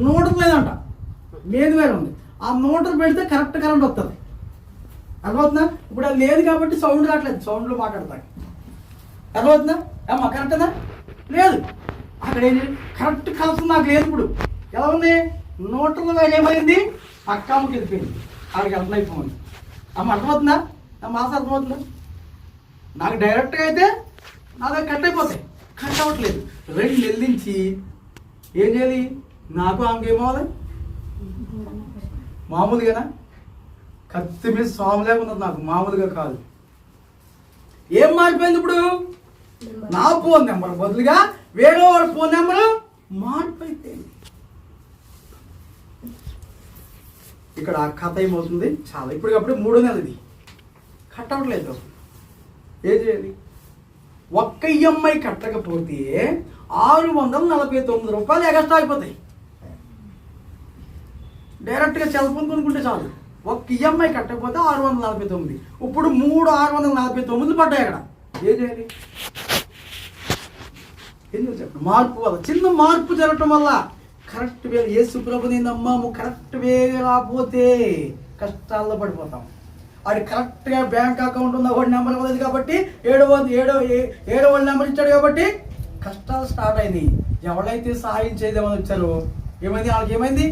న్యూట్రల్ లేదంట, మెయిన్ వైర్ ఉంది. ఆ న్యూట్రల్ పెడితే కరెక్ట్ కరెంట్ వస్తుంది, అర్థమవుతుందా? ఇప్పుడు అది లేదు కాబట్టి సౌండ్ రావట్లేదు, సౌండ్లో మాట్లాడతాను, అర్థమవుతుందా? అమ్మా కరెక్టేనా? లేదు, అక్కడ ఏంటి కరెక్ట్ కలుస్తుంది, నాకు లేదు. ఇప్పుడు ఎలా ఉంది, న్యూట్రల్ వైర్ ఏమైంది, పక్కాముకి వెళ్ళిపోయింది, అక్కడికి వెళ్తున్నాయి ఫోన్. అమ్మ అర్థమవుతుందా? నా మాస అర్థమవుతుందా? నాకు డైరెక్ట్గా అయితే నా దగ్గర కట్ అయిపోతాయి, కట్ అవ్వట్లేదు. 2 నెలల నుంచి ఏం చేయాలి, నాకు ఆమెకేమవ్వాలి, మామూలుగానా కత్తి మీద స్వామిలాగా ఉన్నది, నాకు మామూలుగా కాదు. ఏం మారిపోయింది ఇప్పుడు, నా ఫోన్ నెంబర్ బదులుగా వేరే వాళ్ళ ఫోన్ నెంబర్ మారిపోయింది. ఇక్కడ కథ ఏమవుతుంది, చాలా ఇప్పటికప్పుడు 3 నెలది కట్ అవ్వట్లేదు. ఏం చేయాలి, ఒక్క ఈఎంఐ కట్టకపోతే 649 రూపాయలు ఎగస్ట్రా అయిపోతాయి. డైరెక్ట్గా సెల్ ఫోన్ కొనుక్కుంటే చాలు, ఒక్క ఈఎంఐ కట్టకపోతే 649. ఇప్పుడు 649 పడ్డాయి అక్కడ. ఏం చేయాలి, ఎందుకు చెప్పండి, మార్పు వల్ల, చిన్న మార్పు జరగటం వల్ల కరెక్ట్ వే యేసు ప్రభుని నమ్మాము, కరెక్ట్ వే రాకపోతే కష్టాల్లో పడిపోతాం. అది కరెక్ట్గా బ్యాంక్ అకౌంట్ ఉన్న వాడి నెంబర్ ఇవ్వలేదు కాబట్టి 7 నెంబర్ ఇచ్చాడు కాబట్టి కష్టాలు స్టార్ట్ అయినాయి. ఎవరైతే సహాయం చేయదేమని వచ్చారో ఏమైంది, వాళ్ళకి ఏమైంది,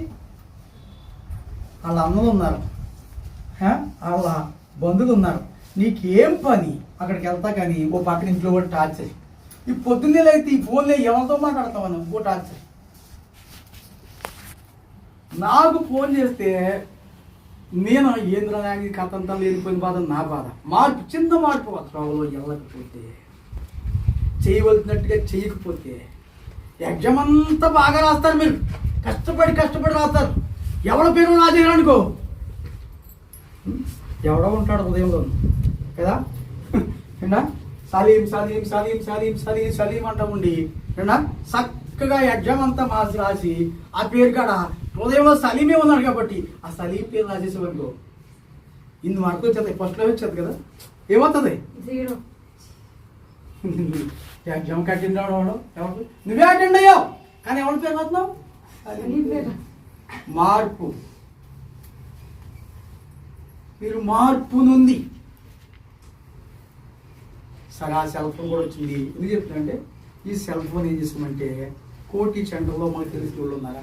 వాళ్ళ అన్నలు ఉన్నారు, వాళ్ళ బంధువులు ఉన్నారు, నీకేం పని అక్కడికి వెళ్తా కానీ ఓ పక్కన ఇంట్లో కూడా టార్చర్. ఈ పొద్దున్నేలు అయితే ఈ ఫోన్లో ఎవరితో మాట్లాడతామని ఇంకో టార్చర్. నాకు ఫోన్ చేస్తే నేను ఏంద్ర కథ అంతా లేనిపోయిన బాధ, నా బాధ. మార్పు, చిన్న మార్పు త్రోవలో వెళ్ళకపోతే, చేయవలసినట్టుగా చేయకపోతే, ఎగ్జామ్ అంతా బాగా రాస్తారు మీరు, కష్టపడి రాస్తారు. ఎవరి పేరు రాజేయనుకో ఎవడో ఉంటాడు ఉదయంలో కదా, సలీం సలీం సలీం సలీం సలీం సలీం అంటా ఉండి చక్కగా ఎగ్జామ్ అంతా మాసి రాసి ఆ పేరు కాడ హృదయంలో సలీమే ఉన్నాడు కాబట్టి ఆ సలీం పేరు రాసేసేవనుకో ఇన్ని మార్కులు వచ్చేది, ఫస్ట్లో వచ్చేది కదా, ఏమవుతుంది, 0. ఎగ్జామ్ కట్టిండు ఎవరు, నువ్వే అటెండ్ అయ్యావు కానీ ఎవరి పేరు అవుతున్నావు, మార్పు. మీరు మార్పు నుండి సరే, ఆ సెల్ ఫోన్ కూడా వచ్చింది. ఎందుకు చెప్తుందంటే ఈ సెల్ ఫోన్ ఏం చేస్తామంటే కోటి సెంటర్లో మనకు తెలిసిన వాళ్ళు ఉన్నారు,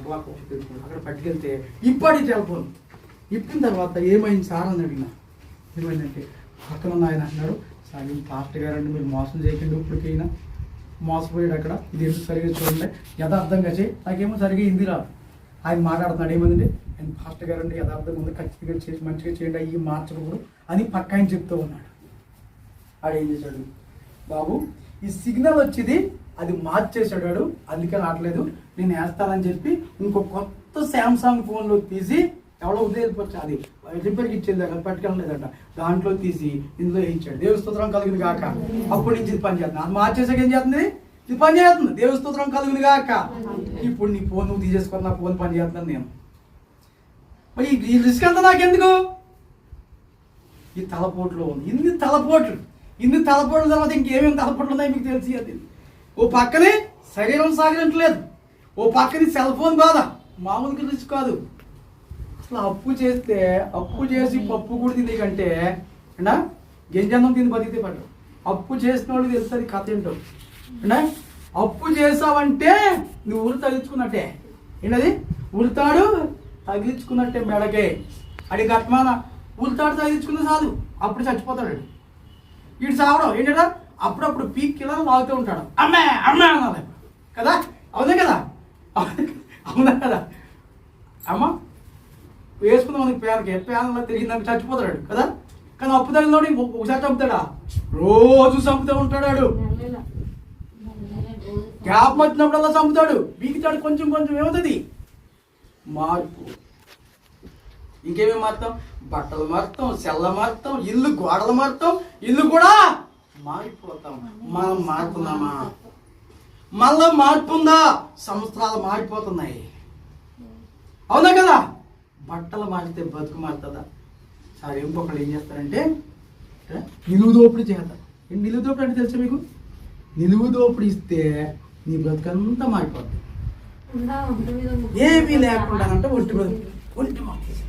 అక్కడ పట్టుకెళ్తే ఇప్పటి సెల్ ఫోన్ ఇప్పిన తర్వాత ఏమైంది సార్ అని అడిగినా, ఏమైందంటే పక్కన ఉన్న ఆయన అన్నాడు, సార్ పాస్టర్ గారండి మీరు మోసం చేయకండి, ఇప్పటికైనా మోసపోయాడు అక్కడ, ఇది ఎందుకు సరిగ్గా చూడండి, యథార్థంగా చేయి. నాకేమో సరిగ్గా హిందీ రాదు, ఆయన మాట్లాడుతున్నాడు, ఏమందంటే ఆయన పాస్టర్ గారండి యథార్థంగా ఉంది, ఖచ్చితంగా చేసి మంచిగా చేయండి, అయ్యి మార్చకూడదు అని పక్క ఆయన చెప్తూ ఉన్నాడు. ఆడు ఏం చేశాడు, బాబు ఈ సిగ్నల్ వచ్చేది అది మార్చేసాడు వాడు, అందుకే రావట్లేదు, నేను వేస్తానని చెప్పి ఇంకో కొత్త శాంసంగ్ ఫోన్లో తీసి ఎవడో ఉదయపచ్చు, అది రిపేర్కి ఇచ్చేది అక్కడ పట్టుకెళ్ళలేదట, దాంట్లో తీసి ఇందులో ఇచ్చాడు. దేవస్తోత్రం కలిగింది కాక, అప్పటి నుంచి ఇది పని చేస్తుంది. అది మార్చేసాక ఏం చేస్తుంది, ఇది పని చేస్తుంది, దేవస్తోత్రం కలిగింది కాక. ఇప్పుడు నీ ఫోన్ నువ్వు తీసేసుకొని నా ఫోన్ పని చేస్తున్నాను నేను, మరి ఈ రిస్క్ అంతా నాకెందుకు, ఈ తలపోట్లు ఉంది, ఇన్ని తలపోట్ల తర్వాత ఇంకేమేమి తలపోట్లు ఉన్నాయో మీకు తెలిసి. అది ఓ పక్కనే శరీరం సాగట్లేదు, ఓ పక్కనే సెల్ ఫోన్ బాధ, మామూలుగా రిస్క్ కాదు. అసలు అప్పు చేసి పప్పు కూడా తినే కంటే గింజన్నం తిని బతికితే పట్టు. అప్పు చేసిన వాళ్ళు తెలుస్తుంది కథ ఏంటో. అప్పు చేసావంటే నువ్వు ఊరు తగ్గించుకున్నట్టే, ఏంటది ఉల్తాడు తగిలించుకున్నట్టే మెడకే అడి గట్మాన ఉల్తాడు తగిలించుకున్న చాలు అప్పుడు చచ్చిపోతాడు వీడు చావడం ఏంటంటే అప్పుడప్పుడు పీక్ కిలా లాగుతూ ఉంటాడు అమ్మే అమ్మే అనాలి కదా అవునా కదా అవునా కదా అమ్మ వేసుకుందాం మనకి పేనలో తిరిగిందాక చచ్చిపోతాడు కదా కానీ అప్పు తగిలినోడి ఒకసారి చంపుతాడా రోజు చంపుతూ ఉంటాడు గ్యాప్ వచ్చినప్పుడల్లా చంపుతాడు బీగుతాడు కొంచెం కొంచెం ఏమవుతుంది మార్పు ఇంకేమేమి మారుతాం బట్టలు మారుతాం సెల్ల మారుతాం ఇల్లు గోడలు మారుతాం ఇల్లు కూడా మారిపోతాం మనం మారుతున్నామా మళ్ళా మార్పు ఉందా సంవత్సరాలు మారిపోతున్నాయి అవునా కదా బట్టలు మారితే బతుకు మారుతుందా సరే ఇంకొకళ్ళు ఏం చేస్తారంటే నిలువు దోపిడీ చేస్తారు నిలువు దోపిడీ అంటే తెలుసా మీకు నిలువు దోపిడీ ఇస్తే నీ బ్రతుకంతా మారిపోద్ది ఏమీ లేకుండా అంటే ఒంటి మార్చేసి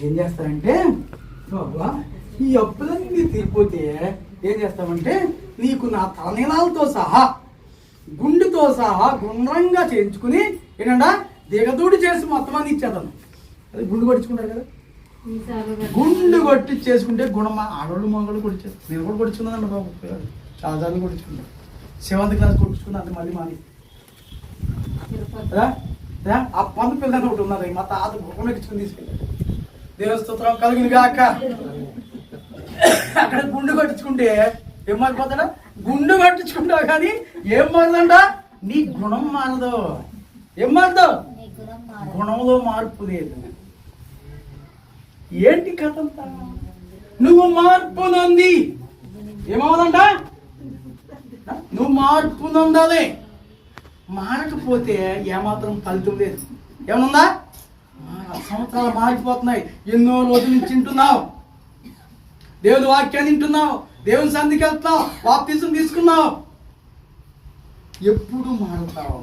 ఏం చేస్తారంటే బాబా ఈ అప్పులన్నీ తీరిపోతే ఏం చేస్తామంటే నీకు నా తలనీలాలతో సహా గుండుతో సహా గుండ్రంగా చేయించుకుని ఏంటంటే దిగదూడి చేసి మొత్తం అని ఇచ్చేద్దాను అది గుండు కొట్టించుకుంటారు కదా గుండు కొట్టి చేసుకుంటే గుణమా ఆడవాళ్ళు మగవాళ్ళు కొట్టించారు నేను కూడా కొట్టించుకున్నానండి బాబు చాలా సార్లు కొట్టించుకున్నాను 7th క్లాస్ కొట్టించుకున్నా అంటే మళ్ళీ మాని ఆ పందు పిల్లని ఒకటి ఉన్నది మా తాత గుణం ఎక్కించుకుని తీసుకెళ్ళాడు దేవస్తోత్రం కలిగిన కాక అక్కడ గుండు కొట్టించుకుంటే ఏం మారిపోతాడా గుండు కట్టించుకుంటావు కానీ ఏం మారదంట నీ గుణం మారదు ఏం మారదు గుణంలో మార్పు లేదు ఏంటి కథ అంతా నువ్వు మార్పు నొంది ఏమవుదంట నువ్వు మార్పు నొందాలి మారకపోతే ఏమాత్రం ఫలితం లేదు ఏమనుందా సంవత్సరాలు మారిపోతున్నాయి ఎన్నో రోజుల నుంచి తింటున్నావు దేవుని వాక్యాన్ని వింటున్నావు దేవుని సన్నిధికి వెళ్తున్నావు బాప్తిజం తీసుకున్నావు ఎప్పుడు మారుతావు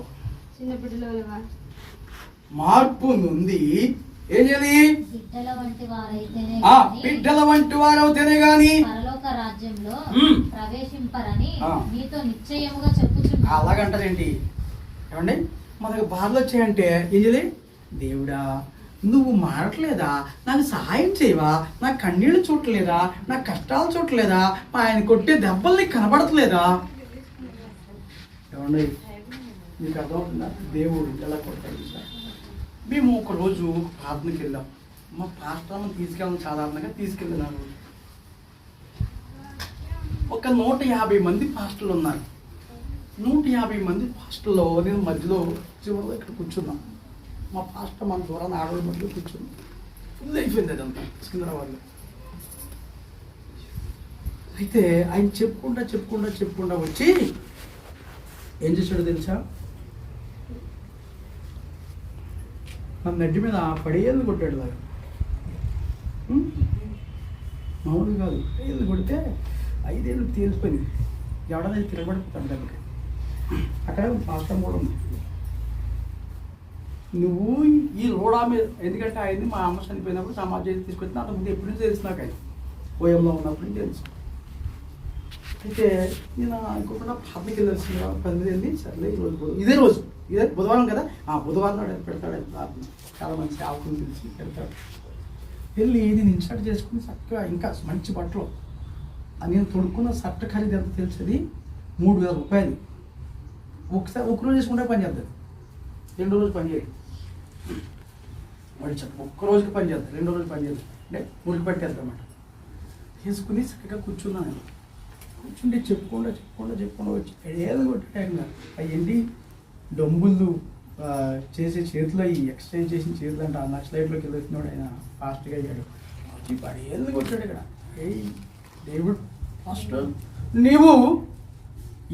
మార్పు నుండి ఏం చేయాలి బిడ్డల వంటి వారైతేనే గాని పరలోక రాజ్యంలో ప్రవేశింపరని మీతో నిశ్చయముగా చెప్పుచున్నాను. అలాగంటారేంటి ఏమండి మనకు బాధలు వచ్చాయంటే ఏం చేయాలి దేవుడా నువ్వు మారట్లేదా నాకు సహాయం చేయవా నా కన్నీళ్ళు చూడలేదా నా కష్టాలు చూడలేదా ఆయన కొట్టే దెబ్బలు నీకు కనబడట్లేదా ఏమండి మీకు అర్థమవుతుందా దేవుడు ఎలా కొడతాడు సార్ మేము ఒకరోజు ప్రార్థనకి వెళ్ళాం మా పాస్టర్ను తీసుకెళ్ళడం సాధారణంగా తీసుకెళ్ళినాను ఒక 150 మంది పాస్టర్లు ఉన్నారు 150 మంది పాస్టర్లో నేను మధ్యలో చివరిలో ఇక్కడ కూర్చున్నాను మా పాస్టర్ మన దూరాన్ని ఆడవాళ్ళ మధ్యలో కూర్చున్నాం ఫుల్ అయిపోయింది అదంతా సికింద్రాబాద్లో అయితే ఆయన చెప్పుకుంటా వచ్చి ఏం చేశాడు తెలుసా నా నడ్డి మీద పడేళ్ళు కొట్టాడు వారు మామూలు కాదు పడేళ్ళు కొడితే 5 ఏళ్ళు తేలిపోయింది ఎవడైనా తిరగబడిపోతాడు దగ్గర అక్కడ పాస్టర్ కూడా ఉంది నువ్వు ఈ రోడా మీద ఎందుకంటే ఆయన్ని మా అమ్మ చనిపోయినప్పుడు సమాజం తీసుకొచ్చిన అంతకుముందు ఎప్పుడు నుంచి తెలుసు నాకు ఆయన ఓయంలో ఉన్నప్పుడు తెలుసు అయితే నేను అనుకోకుండా పబ్లిక్ వెళ్ళాల్సింది 10 వెళ్ళి సర్లే ఈరోజు ఇదే బుధవారం కదా బుధవారం నాడు పెడతాడు చాలా మంచి ఆకులు తెలిసి పెడతాడు వెళ్ళి నేను ఇన్స్టార్ట్ చేసుకుని చక్కగా ఇంకా మంచి బట్టలు నేను తొడుక్కున్న షర్ట్ ఖరీదు ఎంత తెలిసేది 3000 రూపాయలు ఒకసారి ఒకరోజు చేసుకుంటే పని చేస్తుంది 2 రోజులు పని చేయదు వాడి చెప్పు ఒక్కరోజుకి పని చేస్తుంది 2 రోజులు పని చేయదు అంటే మురికి పట్టేద్దాం అన్నమాట తీసుకుని చక్కగా కూర్చున్నాను కూర్చుంటే చెప్పుకుండా వచ్చి ఏదో కొట్టాడు అయ్యండి డబ్బులు చేసే చేతిలో ఈ ఎక్స్చేంజ్ చేసిన చేతులు అంటే 1 లక్ష లైఫ్లోకి వెళ్ళొచ్చినాడు ఆయన ఫాస్ట్గా అయ్యాడు వచ్చి పడేళ్ళు కొట్టాడు ఇక్కడ దేవుడు ఫస్ట్ నీవు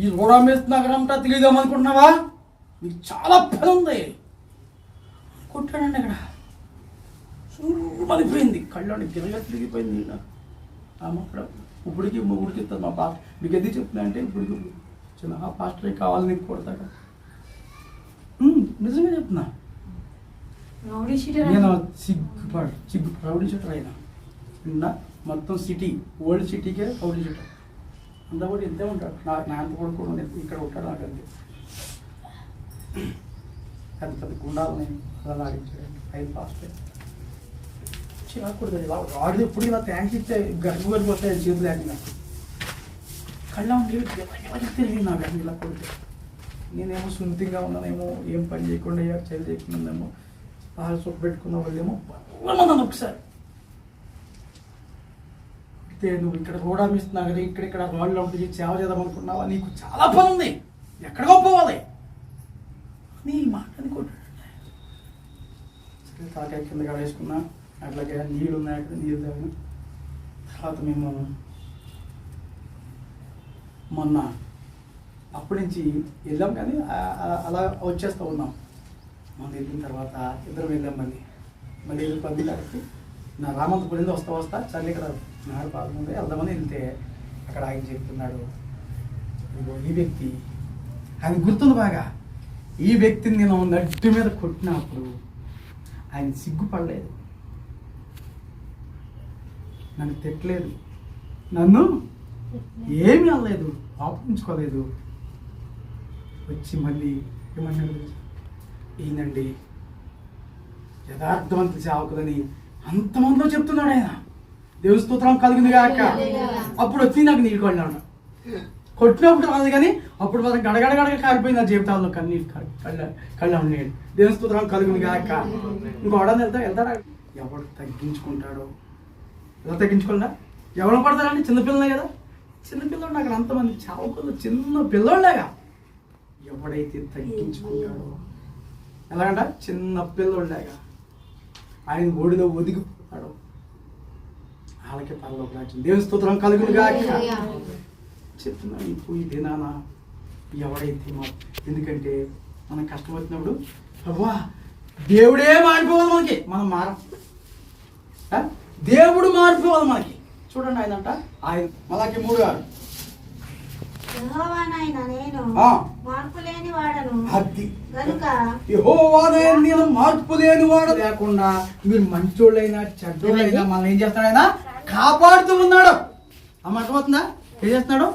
ఈ రోడామేస్ నగరంతా తెలియదామనుకుంటున్నావా నీకు చాలా పని ఉంది కొట్టాడండి అక్కడ మలిపోయింది కళ్ళని గిరగా తిరిగిపోయింది అక్కడ ఇప్పటికి ముగ్గురికి ఇస్తుంది మా పాస్టర్ మీకు ఎందుకు చెప్తున్నా అంటే ఇప్పటికి చిన్న పాస్టరే కావాలి నీకు కొడతాడు నిజంగా చెప్తున్నా నేను సిగ్గు రౌడీ షూటర్ అయినా నిన్న మొత్తం సిటీ ఓల్డ్ సిటీకే రౌడీ షూటర్ అంతా కూడా ఇంతే ఉంటాడు నా అంత కూడా ఇక్కడ ఉంటాడు నాకు అంతే పెద్ద పెద్ద గుండాలని అలా ఆడించాడు. 5 పాస్టర్ చిరాకూడదు ఇలా వాడు ఎప్పుడు ఇలా థ్యాంక్స్ ఇచ్చే గర్భ వస్తాయి చేతులు లేక నాకు కళ్ళ ఉండి తెలియదు నాకు అసలు ఇలా కొడితే. నేనేమో సున్నితంగా ఉన్నానేమో, ఏం పని చేయకుండా చలి చేయకుండా ఉందేమో, పాలు సొప్పు పెట్టుకున్న వాళ్ళేమో నన్ను ఒకసారి అయితే నువ్వు ఇక్కడ కూడా మిస్తున్నావు కదా, ఇక్కడ వాళ్ళు ఉంటుంది సేవ చేద్దాం అనుకున్నావా, నీకు చాలా పని ఉంది, ఎక్కడికో పోవాలి నీ మాట అనుకుంటాడు. సరే తాకాయ కింద వేసుకున్నా, అట్లాగే నీళ్ళు ఉన్నాయి అక్కడ నీళ్ళు తాగిన తర్వాత మేము మొన్న అప్పటి నుంచి వెళ్ళాం, కానీ అలా వచ్చేస్తూ ఉన్నాం. మొన్న వెళ్ళిన తర్వాత ఇద్దరం వెళ్ళాం, మళ్ళీ వెళ్ళి పబ్లిక్ అక్కడికి నా రామంతపురం వస్తా చల్లి ఇక్కడ నాడు పాల్గొంది వెళ్దామని వెళ్తే అక్కడ ఆయన చెప్తున్నాడు, ఈ వ్యక్తి ఆయన గుర్తుంది బాగా, ఈ వ్యక్తిని నేను నడ్డి మీద కొట్టినప్పుడు ఆయన సిగ్గుపడలేదు, నన్ను తిట్టలేదు, నన్ను ఏమీ అనలేదు, ఆపించుకోలేదు. వచ్చి మళ్ళీ ఏమన్నాడు, ఏందండి యథార్థవంతుల సేవకులని అంతమందిలో చెప్తున్నాడు ఆయన, దేవుని స్తోత్రం కలిగింది కాక. అప్పుడు వచ్చి నాకు నీళ్ళు కొన్నాడు, కొట్టినప్పుడు రాదు కానీ అప్పుడు మాత్రం గడగడగడగ కారిపోయింది నా జీవితాల్లో కన్నీళ్ళు కళ్ళ ఉన్నాడు. దేవుని స్తోత్రం కలిగింది కాక. ఇంకోడని వెళ్తాడా, ఎవడు తగ్గించుకుంటాడో, ఎలా తగ్గించుకోండా, ఎవరు పడతారండి, చిన్నపిల్లలే కదా, చిన్నపిల్లలు అక్కడ అంతమంది చావుకులు చిన్న పిల్లోళ్ళగా, ఎవడైతే తగ్గించుకుంటాడో, ఎలాగంట చిన్న పిల్లోళ్ళగా ఆయన ఒడిలో ఒదిగిపోతాడు, వాళ్ళకి పరలోక రాజ్యం. దేవుని స్తోత్రం కలుగునుగా చెప్తున్నాను. ఇప్పుడు ఇదే నాన్న ఎవడైతే ఎందుకంటే మనకు కష్టం వచ్చినప్పుడు అవ్వా దేవుడే మారిపోవాలి మనకి, మనం మారం, దేవుడు మారిపోవాలి మనకి. చూడండి ఆయన అంట, ఆయన మలాకి 3:6 నేను మార్పు లేని వాడు లేకుండా మీరు మంచోళ్ళైనా చెడ్డోళ్ళైనా మనం ఏం చేస్తాడు, ఆయన కాపాడుతూ ఉన్నాడు. ఆ మాట అవుతుందా, ఏం చేస్తున్నాడు,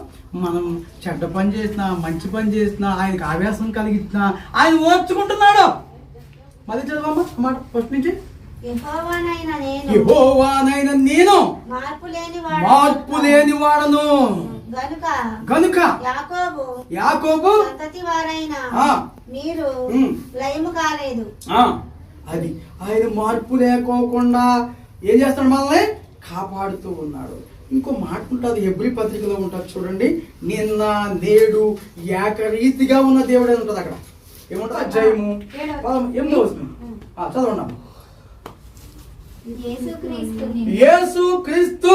మనం చెడ్డ పని చేసినా మంచి పని చేసినా ఆయనకు ఆవేశం కలిగించినా ఆయన ఓర్చుకుంటున్నాడు. మళ్ళీ చదవమ్మా మాట ఫస్ట్ నుంచి. యెహోవానైన నేను మార్పు లేని వాడను గనుక యాకోబు సంతతి వారైన మీరు లయము కాలేదు. అది ఆయన మార్పు లేకోకుండా ఏం చేస్తాడు, మనల్ని కాపాడుతూ ఉన్నాడు. ఇంకో మాట ఉంటుంది, హెబ్రీ పత్రికలో ఉంటుంది చూడండి, నిన్న నేడు ఏకరీతిగా ఉన్న దేవుడే ఉంటుంది. అక్కడ ఏముంటుంది, అధ్యాయము 8వ వచనం చదవండి. యేసుక్రీస్తు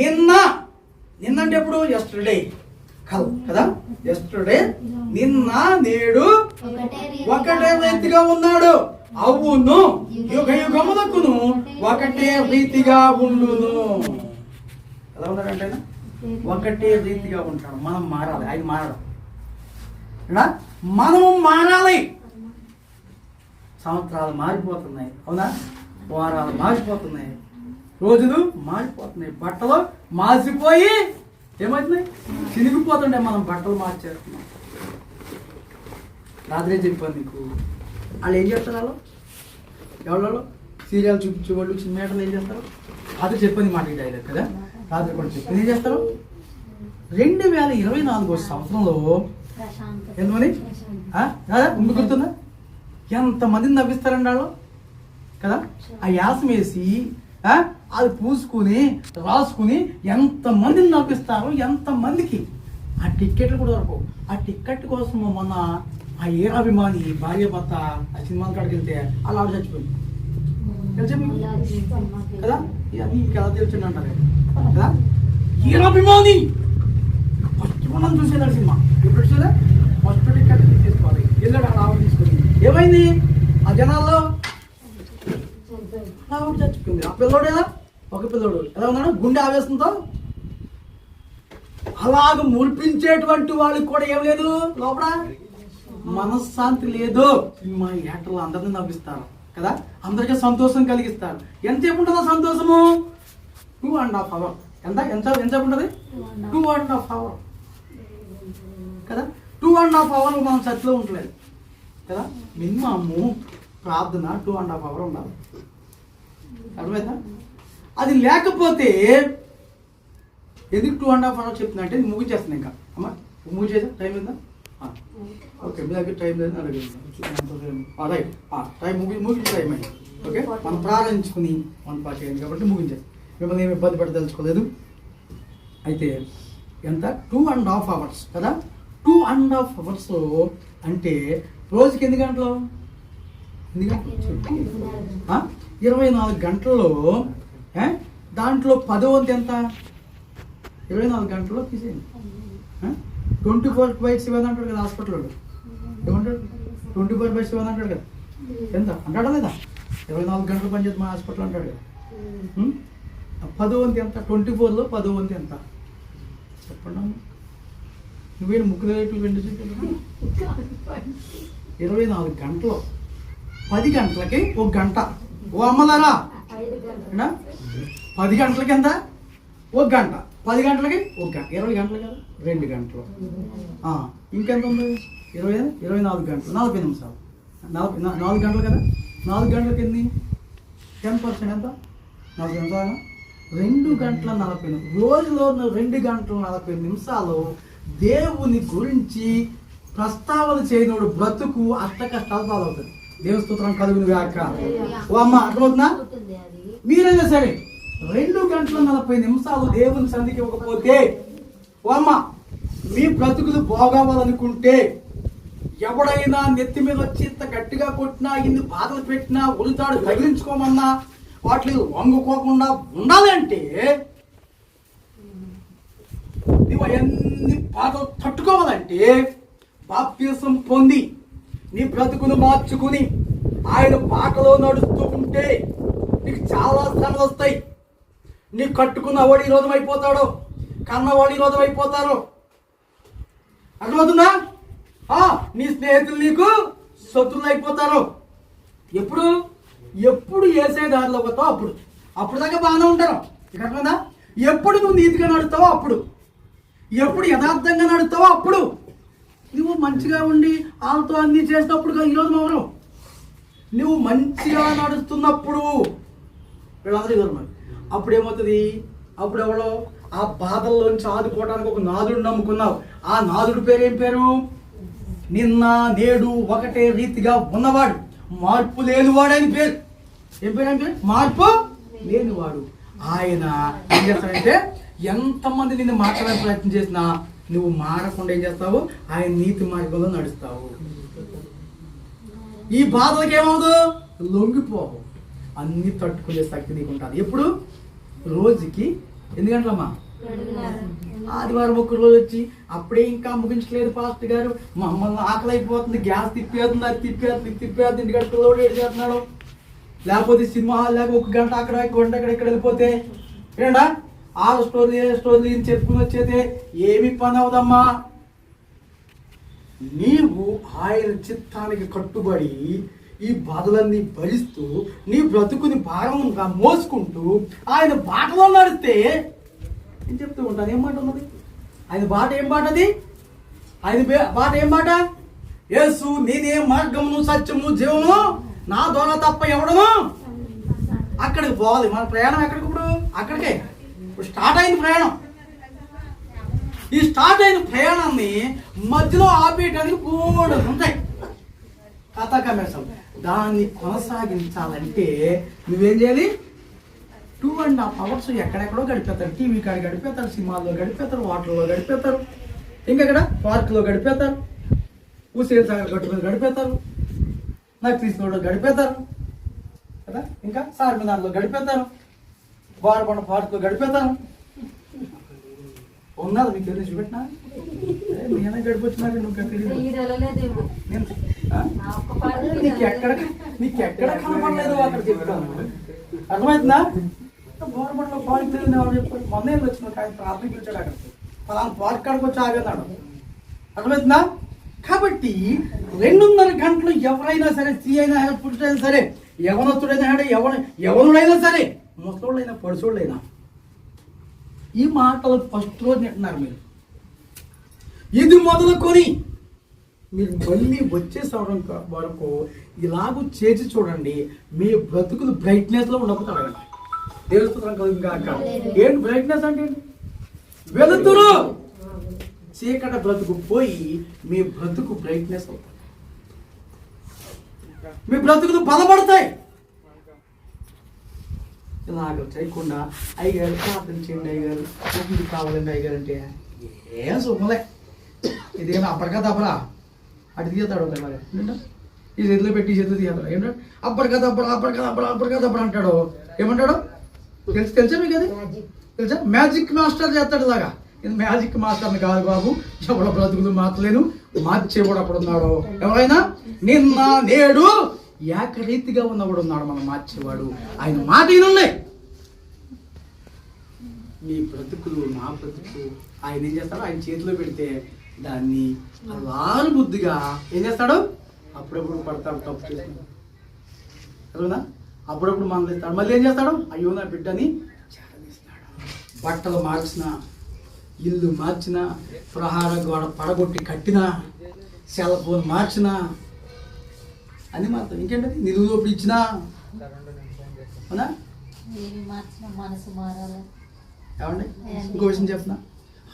నిన్న అంటే ఎప్పుడు, ఎస్టర్డే కదా, ఎస్టర్డే నిన్న నేడు ఒకటే రీతిగా ఉన్నాడు. అవును యుగ యుగములకును ఒకటే రీతిగా ఉండును. ఎలా ఉన్నాడంటే ఒకటే రీతిగా ఉంటాడు. మనం మారాలి, ఆయన మారడం, మనము మారాలి. సంవత్సరాలు మారిపోతున్నాయి, అవునా, వారాలు మారిపోతున్నాయి, రోజులు మారిపోతున్నాయి, బట్టలు మాసిపోయి ఏమవుతున్నాయి, చినిగిపోతుండే. మనం బట్టలు మార్చేస్తున్నాం. రాత్రి చెప్పాను నీకు, వాళ్ళు ఏం చేస్తారు, ఎవరు సీరియల్ చూపించేవాళ్ళు సినిమాటలు ఏం చేస్తారు, రాత్రి చెప్పండి మాట డైలాగ్ కదా, రాత్రి కూడా చెప్పింది ఏం చేస్తారు. 2024 సంవత్సరంలో ఎంతమంది ముందు గుర్తుందా, ఎంతమందిని నవ్విస్తారండి వాళ్ళు కదా, ఆ యాసం వేసి అది పూసుకుని రాసుకుని ఎంతమందిని నవ్విస్తారు, ఎంతమందికి ఆ టిక్కెట్లు కూడా దొరకవు. ఆ టిక్కెట్ కోసం మొన్న ఆ ఏరాభిమాని భార్య భర్త ఆ సినిమా కాడికి వెళ్తే అలా ఆవిడ చచ్చిపోయింది కదా, అది ఎలా తెలిసింది అంటారు కదా. ఏరాభిమాని ఫస్ట్ మనం చూసేదా సినిమా, ఎప్పుడు చూసేదా, ఫస్ట్ టిక్కెట్ తీసుకోవాలి, వెళ్ళాడు అలా ఆవిడ తీసుకుని. ఏమైంది ఆ జనాల్లో, ఆవిడ చచ్చిపోయింది. ఆ పిల్లోడు ఎలా, ఒక పిల్లోడు ఎలా ఉన్నాడు, గుండె ఆవేశంతో. అలాగ మురిపించేటువంటి వాళ్ళకి కూడా ఏం లేదు, లోపల మనశ్శాంతి లేదు. సినిమా యాక్టర్లు అందరినీ నవ్విస్తారు కదా, అందరికీ సంతోషం కలిగిస్తారు. ఎంతసేపు ఉంటుందో సంతోషము, 2.5 hours. ఎంతసేపు ఉంటుంది, 2.5 hours కదా. 2.5 hours మనం చర్చలో ఉండలేదు, కదా. మినిమము ప్రార్థన 2.5 hours ఉండాలి. అర్థమైందా? అది లేకపోతే ఎందుకు 2.5 hours చెప్తున్నా అంటే ముగించేస్తున్నాను. ఇంకా అమ్మ ముగించేసా, టైం ఉందా? ఓకే, మీ దగ్గర టైం లేదని అడిగాను. రైట్, టైం ముగించే టైం అయింది. ఓకే, మనం ప్రారంభించుకుని మనం పాస్ చేయండి కాబట్టి ముగించాం. మిమ్మల్ని ఏమి ఇబ్బంది పెట్టదలుచుకోలేదు. అయితే ఎంత 2.5 hours కదా. 2.5 hours అంటే రోజుకి ఎన్ని గంటలు? 24 గంటల్లో దాంట్లో 10వ ఎంత? 24 గంటల్లో తీసేయండి. 24/7 అంటాడు కదా హాస్పిటల్లో. ఏమంటాడు? 24/7 అంటాడు కదా. ఎంత అంటాడా లేదా? 24 గంటలు పనిచేది మా హాస్పిటల్ అంటాడు కదా. 10వ ఎంత? 24లో 10వ ఎంత? చెప్పండి. నువ్వేను ముక్కు రేట్లు 24 గంటలు. 10 గంటలకి 1 గంట. ఓ అమ్మలారా, 10 గంటలకి ఎంత? 1 గంట. 10 గంటలకి 1 గంట. 20 గంటలు కదా, 2 గంటలు. ఇంకెంత ఉంది? 24 గంటలు, 40 నిమిషాలు. 4 గంటలు కదా. 4 గంటలకి ఎన్ని? 10% ఎంత? 40 నిమిషాలు. 2 గంటల 40 నిమిషాలు. రోజులో 2 గంటల 40 నిమిషాలు దేవుని గురించి ప్రస్తావన చేయనోడు బ్రతుకు అష్ట కష్టాలు పాలవుతుంది. దేవుని స్తోత్రం కలుగును గాక. ఓ అమ్మ, అర్థమవుతుందా? మీరైనా సరే 2 గంటల 40 నిమిషాలు దేవుని సన్నిధికి ఇవ్వకపోతే, ఓ అమ్మ, మీ బ్రతుకులు బాగోవాలనుకుంటే ఎవడైనా నెత్తి మీద వచ్చి ఇంత గట్టిగా కొట్టినా, ఇన్ని బాధలు పెట్టినా, ఉలితాడు తగిలించుకోమన్నా వాటిని వంగుకోకుండా ఉండాలి అంటే నువ్వు అవన్నీ బాధలు తట్టుకోవాలంటే బాప్తిసం పొంది నీ బ్రతుకును మార్చుకుని ఆయన బాటలో నడుస్తూ ఉంటే నీకు చాలా శ్రమలు వస్తాయి. నీ కట్టుకున్న వాడు ఈరోజు అయిపోతాడు, కన్నవాడు ఈరోజు అయిపోతారు. అర్థమవుతుందా? నీ స్నేహితులు నీకు శత్రువులు అయిపోతారు. ఎప్పుడు వేసే దారిలో పోతావు అప్పుడు దాకా బాగానే ఉంటారు. అర్థమైందా? ఎప్పుడు నువ్వు నీతిగా నడుస్తావో అప్పుడు, ఎప్పుడు యథార్థంగా నడుస్తావో అప్పుడు, నువ్వు మంచిగా ఉండి వాళ్ళతో అన్ని చేసినప్పుడు ఈరోజు మావరు నువ్వు మంచిగా నడుస్తున్నప్పుడు వీళ్ళందరూ ఈరోజు అప్పుడు ఏమవుతుంది? అప్పుడు ఎవడో ఆ బాధల్లోంచి ఆదుకోవడానికి ఒక నాదుడు నమ్ముకున్నావు. ఆ నాదుడు పేరు ఏం పేరు? నిన్న నేడు ఒకటే రీతిగా ఉన్నవాడు, మార్పు లేనివాడు అని పేరు. ఏం పేరు అంటే? మార్పు లేనివాడు. ఆయన ఏం చేస్తాడంటే ఎంతమంది నిన్ను మాట్లాడే ప్రయత్నం చేసినా నువ్వు మారకుండా ఏం చేస్తావు? ఆయన నీతి మార్గంలో నడుస్తావు. ఈ బాధలకు ఏమవుదు? లొంగిపోవు. అన్ని తట్టుకునే శక్తి నీకు ఉంటుంది. ఎప్పుడు? రోజుకి ఎన్ని గంటలమ్మా? ఆదివారం ఒక్క రోజు వచ్చి అప్పుడే ఇంకా ముగించలేదు పాస్టర్ గారు, మమ్మల్ని ఆకలి అయిపోతుంది, గ్యాస్ తిప్పేస్తుంది, అది తిప్పేస్తుంది ఇంటికాడ పిల్లలు ఏడు చేస్తున్నాడు, లేకపోతే సినిమా లేక 1 గంట అక్కడ 1 గంట ఇక్కడ వెళ్ళిపోతే ఏంటా ఆ స్టోరీ చెప్పుకుని వచ్చేదే ఏమి పని అవుదమ్మా. నీవు ఆయన చిత్తానికి కట్టుబడి ఈ బాధలన్నీ భరిస్తూ నీ బ్రతుకుని భారంగా మోసుకుంటూ ఆయన బాటలో నడిస్తే నేను చెప్తూ ఉంటాను. ఏం మాట ఉన్నది? ఆయన బాట ఏం బాట? అది ఆయన బాట ఏం బాట? యేసు నేనే మార్గమును సత్యము జీవము, నా ద్వారా తప్ప ఎవడను అక్కడికి పోవాలి. మన ప్రయాణం ఎక్కడికి? అక్కడికే ఇప్పుడు స్టార్ట్ అయింది ప్రయాణం. ఈ స్టార్ట్ అయిన ప్రయాణాన్ని మధ్యలో ఆపేయడానికి కూడా ఉంటాయి కథాకమేసం. దాన్ని కొనసాగించాలంటే నువ్వేం చేయాలి? 2.5 hours ఎక్కడెక్కడో గడిపేస్తారు. టీవీ కాడ గడిపేస్తారు, సినిమాల్లో గడిపేస్తారు, వాటర్లో గడిపేస్తారు, ఇంకెక్కడ పార్కులో గడిపేస్తారు, హుస్సేన్ సాగర్ గట్టు మీద గడిపేస్తారు, నక్సీస్లో గడిపేస్తారు కదా, ఇంకా చార్మినార్లో గడిపేస్తారు, బారబండ పార్కులో గడిపేస్తారు. ఉన్నది మీకు తెలిసి చూపెట్టినా? నేనే గడిపొచ్చినాక నువ్వు నీకెక్కడ కనపడలేదు అక్కడ చెప్తాను. అర్థమవుతుందా? బోరబండలో పార్క్ తెలియదు ఎవరు చెప్పారు? మొన్న వచ్చిన ప్రార్థన పిలిచాడు అక్కడికి, పలానా పార్క్ కాడికి వచ్చి ఆగన్నాడు. అర్థమవుతుందా? కాబట్టి 2.5 గంటలు ఎవరైనా సరే, స్త్రీ అయినా పురుషుడైనా సరే, యవనస్తుడైనా సరే, యవనుడైనా సరే, ముసలోళ్ళైనా పడుసోళ్ళైనా ఈ మాటలు ఫస్ట్ రోజు వింటున్నారు మీరు. ఇది మొదలుకొని మీరు మళ్ళీ వచ్చే సంవత్సరం వరకు ఇలాగూ చేసి చూడండి, మీ బ్రతుకులు బ్రైట్నెస్లో ఉన్నప్పుడు అడగండి. తెలుస్తున్నాం కదా ఇంకా ఏంటి బ్రైట్నెస్ అంటే? వెలుతురు. చీకటి బ్రతుకు పోయి మీ బ్రతుకు బ్రైట్నెస్ అవుతుంది, మీ బ్రతుకులు బలపడతాయి. ఇలాగ చేయకుండా అయ్యగారు ప్రార్థన చేయండి, అయ్యగారు ఇది కావాలండి అయ్యగారు అంటే ఏం సుఖలే. ఇదేమో అప్పటికదప్పరా అటు తీస్తాడు మరి ఏంటో ఈ చేతిలో పెట్టి ఈ చేతిలో తీస్తాడు ఏంటో అప్పటికదప్పరా అంటాడు. ఏమంటాడు తెలుసా మీకు? అది తెలుసా? మ్యాజిక్ మాస్టర్ చేస్తాడు ఇలాగా. ఇది మ్యాజిక్ మాస్టర్ని కాదు బాబు, ఎవడ బ్రతుకులు మార్చలేను, మార్చేవాడు అప్పుడు ఉన్నాడు. ఎవరైనా నిన్న నేడు ఏకరీతిగా ఉన్నవాడు ఉన్నాడు, మనం మార్చేవాడు. ఆయన మాట ఈయనున్నాయి. మీ బ్రతుకులు నా బ్రతుకు ఆయన ఏం చేస్తాడు? ఆయన చేతిలో పెడితే దాన్ని అలారు బుద్ధిగా ఏం చేస్తాడు? అప్పుడప్పుడు పడతాడు, తప్పు చేస్తున్నాడు కదా, అప్పుడప్పుడు మందలిస్తాడు. మళ్ళీ ఏం చేస్తాడు? అయ్యో నా బిడ్డని చేరదీస్తాడు. బట్టలు మార్చిన, ఇల్లు మార్చిన, ప్రహార గోడ పడగొట్టి కట్టిన, సెల్ ఫోన్ మార్చిన అని మాత్రం ఇంకేంటది నిలువులోపు ఇచ్చినా అవునా? ఏమండి ఇంకో విషయం చెప్తున్నా,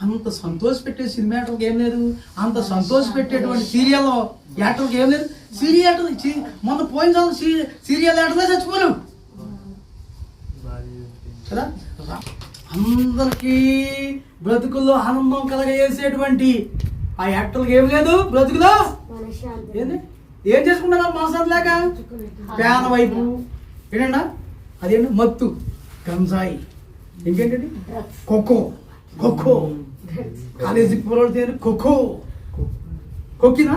అంత సంతోష పెట్టే సినిమా యాక్టర్కి ఏం లేదు, అంత సంతోష పెట్టేటువంటి సీరియల్ యాక్టర్కి ఏం లేదు. సీరియల్ మొన్న పోయిన సంవత్సరం సీరియల్ యాక్టర్లే చచ్చిపోను కదా. అందరికీ బ్రతుకుల్లో ఆనందం కలగజేసేటువంటి ఆ యాక్టర్కి ఏం లేదు బ్రతుకులో. ఏంది ఏం చేసుకుంటారా మనసారి లేక? పేన వైపు ఏంటండి, అదేంటి మత్తు, గంజాయి, ఇంకేంటండి ఖోఖో. ఖోఖో కాలేజీకి పోరాడు ఖోఖో కొక్కినా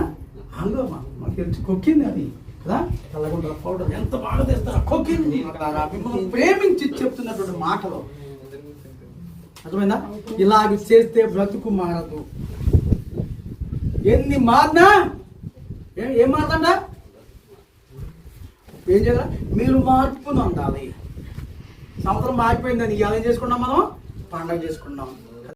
అందులో మాకు తెలిసి కొక్కింది అది కదా. తెల్లగుండ పౌడర్ ఎంత బాగా తెస్తారు కొక్కింది. మిమ్మల్ని ప్రేమించి చెప్తున్నటువంటి మాటలు అర్థమైందా? ఇలాగ చేస్తే బ్రతుకు మారదు. ఎన్ని మారినా ఏం మారదంట? ఏం చేయాలి? మీరు మార్పును ఉండాలి. సంవత్సరం మారిపోయిందని ఇవాళ ఏం చేసుకున్నాం? మనం పండగ చేసుకున్నాం.